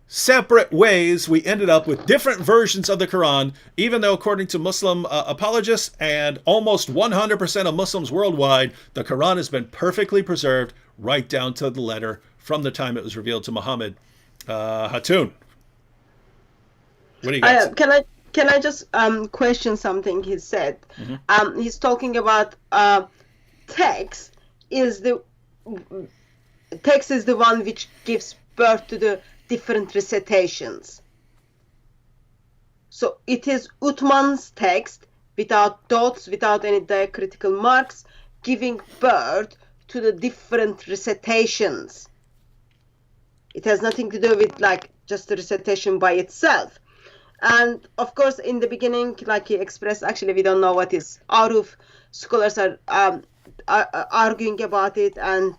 separate ways we ended up with different versions of the Quran, even though according to Muslim apologists and almost 100% of Muslims worldwide, the Quran has been perfectly preserved right down to the letter from the time it was revealed to Muhammad. Hatun, What do you got? Can I just question something he said? He's talking about text is the one which gives birth to the different recitations. So it is Uthman's text without dots, without any diacritical marks, giving birth to the different recitations. It has nothing to do with like just the recitation by itself. And of course, in the beginning, like he expressed, actually, we don't know what is Aruf. Scholars are arguing about it, and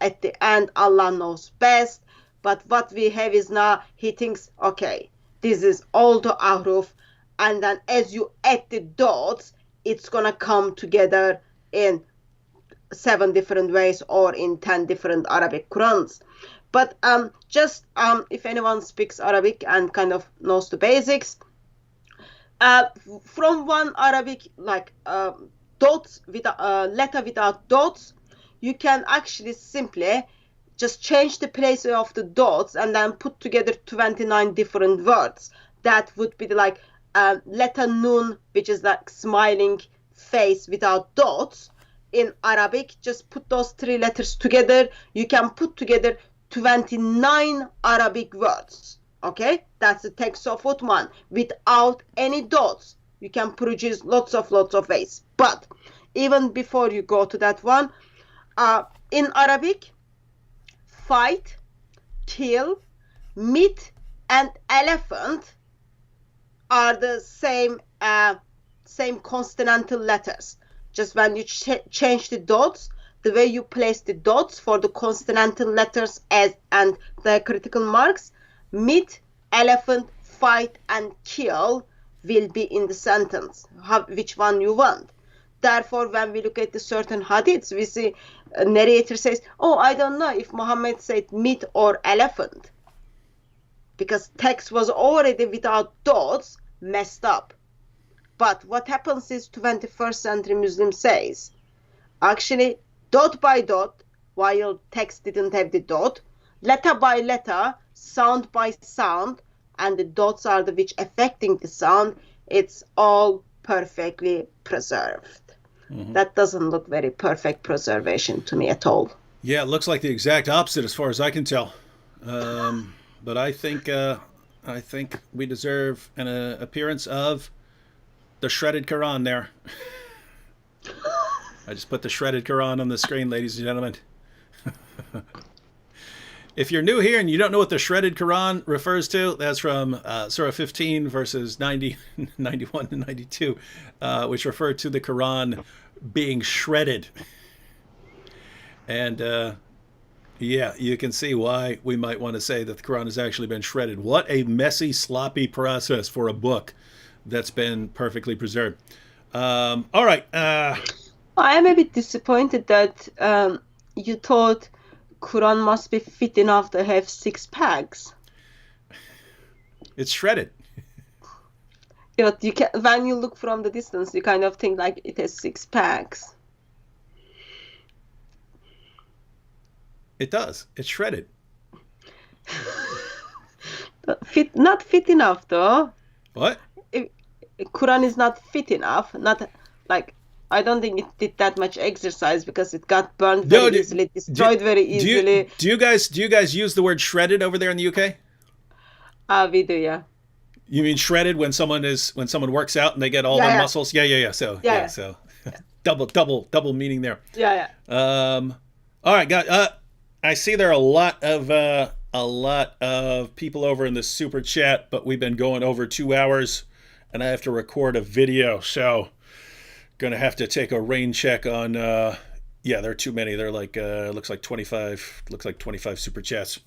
at the end, Allah knows best. But what we have is now, he thinks, okay, this is all the Aruf, and then as you add the dots, it's gonna come together in 7 different ways or in 10 different Arabic Qurans. But just if anyone speaks Arabic and kind of knows the basics, from one Arabic like dots with letter without dots, you can actually simply just change the place of the dots and then put together 29 different words. That would be like letter nun, which is like smiling face without dots. In Arabic, just put those 3 letters together. You can put together 29 Arabic words. Okay, that's the text of Uthman without any dots. You can produce lots of ways. But even before you go to that one, in Arabic, fight, kill, meet, and elephant are the same consonantal letters. Just when you change the dots, the way you place the dots for the consonantal letters and the critical marks, meet, elephant, fight, and kill will be in the sentence, which one you want. Therefore, when we look at the certain hadiths, we see a narrator says, oh, I don't know if Muhammad said meat or elephant. Because text was already without dots, messed up. But what happens is 21st century Muslim says, actually, dot by dot, while text didn't have the dot, letter by letter, sound by sound, and the dots are the which affecting the sound, it's all perfectly preserved. That doesn't look very perfect preservation to me at all. Yeah, it looks like the exact opposite as far as I can tell. But I think we deserve an appearance of the shredded Quran there. I just put the shredded Quran on the screen, ladies and gentlemen. If you're new here and you don't know what the shredded Quran refers to, that's from Surah 15, verses 90, 91 and 92, which refer to the Quran being shredded. And yeah, you can see why we might want to say that the Quran has actually been shredded. What a messy, sloppy process for a book that's been perfectly preserved. All right. I am a bit disappointed that you thought Quran must be fit enough to have 6 packs. It's shredded. Yeah, but you can, when you look from the distance, you kind of think like it has 6 packs. It does. It's shredded. Not fit enough though. What? Quran is not fit enough. Not like, I don't think it did that much exercise because it got burned very easily, destroyed very easily. Do you guys use the word shredded over there in the UK? We do, yeah. You mean shredded when someone works out and they get all their muscles? Yeah. So so double meaning there. Yeah. All right, guys. I see there are a lot of people over in the super chat, but we've been going over 2 hours, and I have to record a video, so gonna have to take a rain check on. Yeah, there are too many. They're like looks like 25 super chats.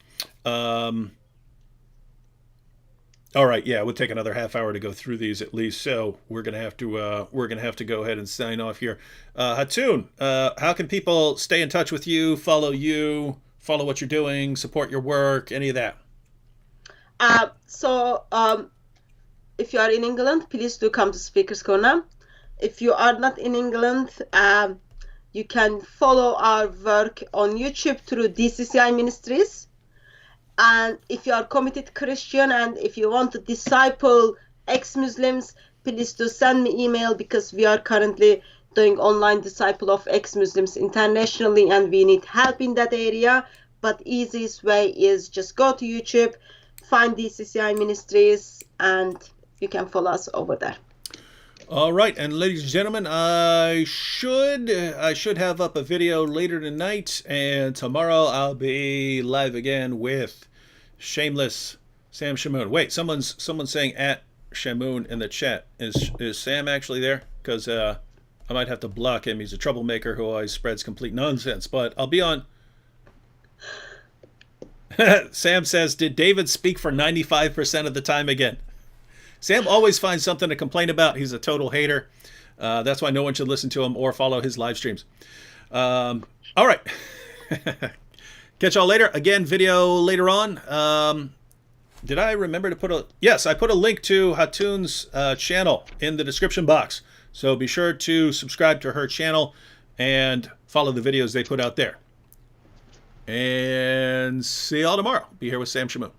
All right, yeah, we'll take another half hour to go through these at least. So we're gonna have to go ahead and sign off here. Hatun, how can people stay in touch with you, follow what you're doing, support your work, any of that? So if you are in England, please do come to Speaker's Corner. If you are not in England, you can follow our work on YouTube through DCCI Ministries. And if you are committed Christian and if you want to disciple ex-Muslims, please do send me email, because we are currently doing online disciple of ex-Muslims internationally and we need help in that area. But easiest way is just go to YouTube, find DCCI Ministries, and you can follow us over there. All right, and ladies and gentlemen, I should have up a video later tonight, and tomorrow I'll be live again with Shameless Sam Shamoon. Wait, someone's saying at Shamoon in the chat. Is Sam actually there? Because I might have to block him. He's a troublemaker who always spreads complete nonsense. But I'll be on. Sam says, "Did David speak for 95% of the time again?" Sam always finds something to complain about. He's a total hater. That's why no one should listen to him or follow his live streams. All right. Catch y'all later. Again, video later on. Did I remember to put a... Yes, I put a link to Hatun's channel in the description box. So be sure to subscribe to her channel and follow the videos they put out there. And see y'all tomorrow. Be here with Sam Shamoon.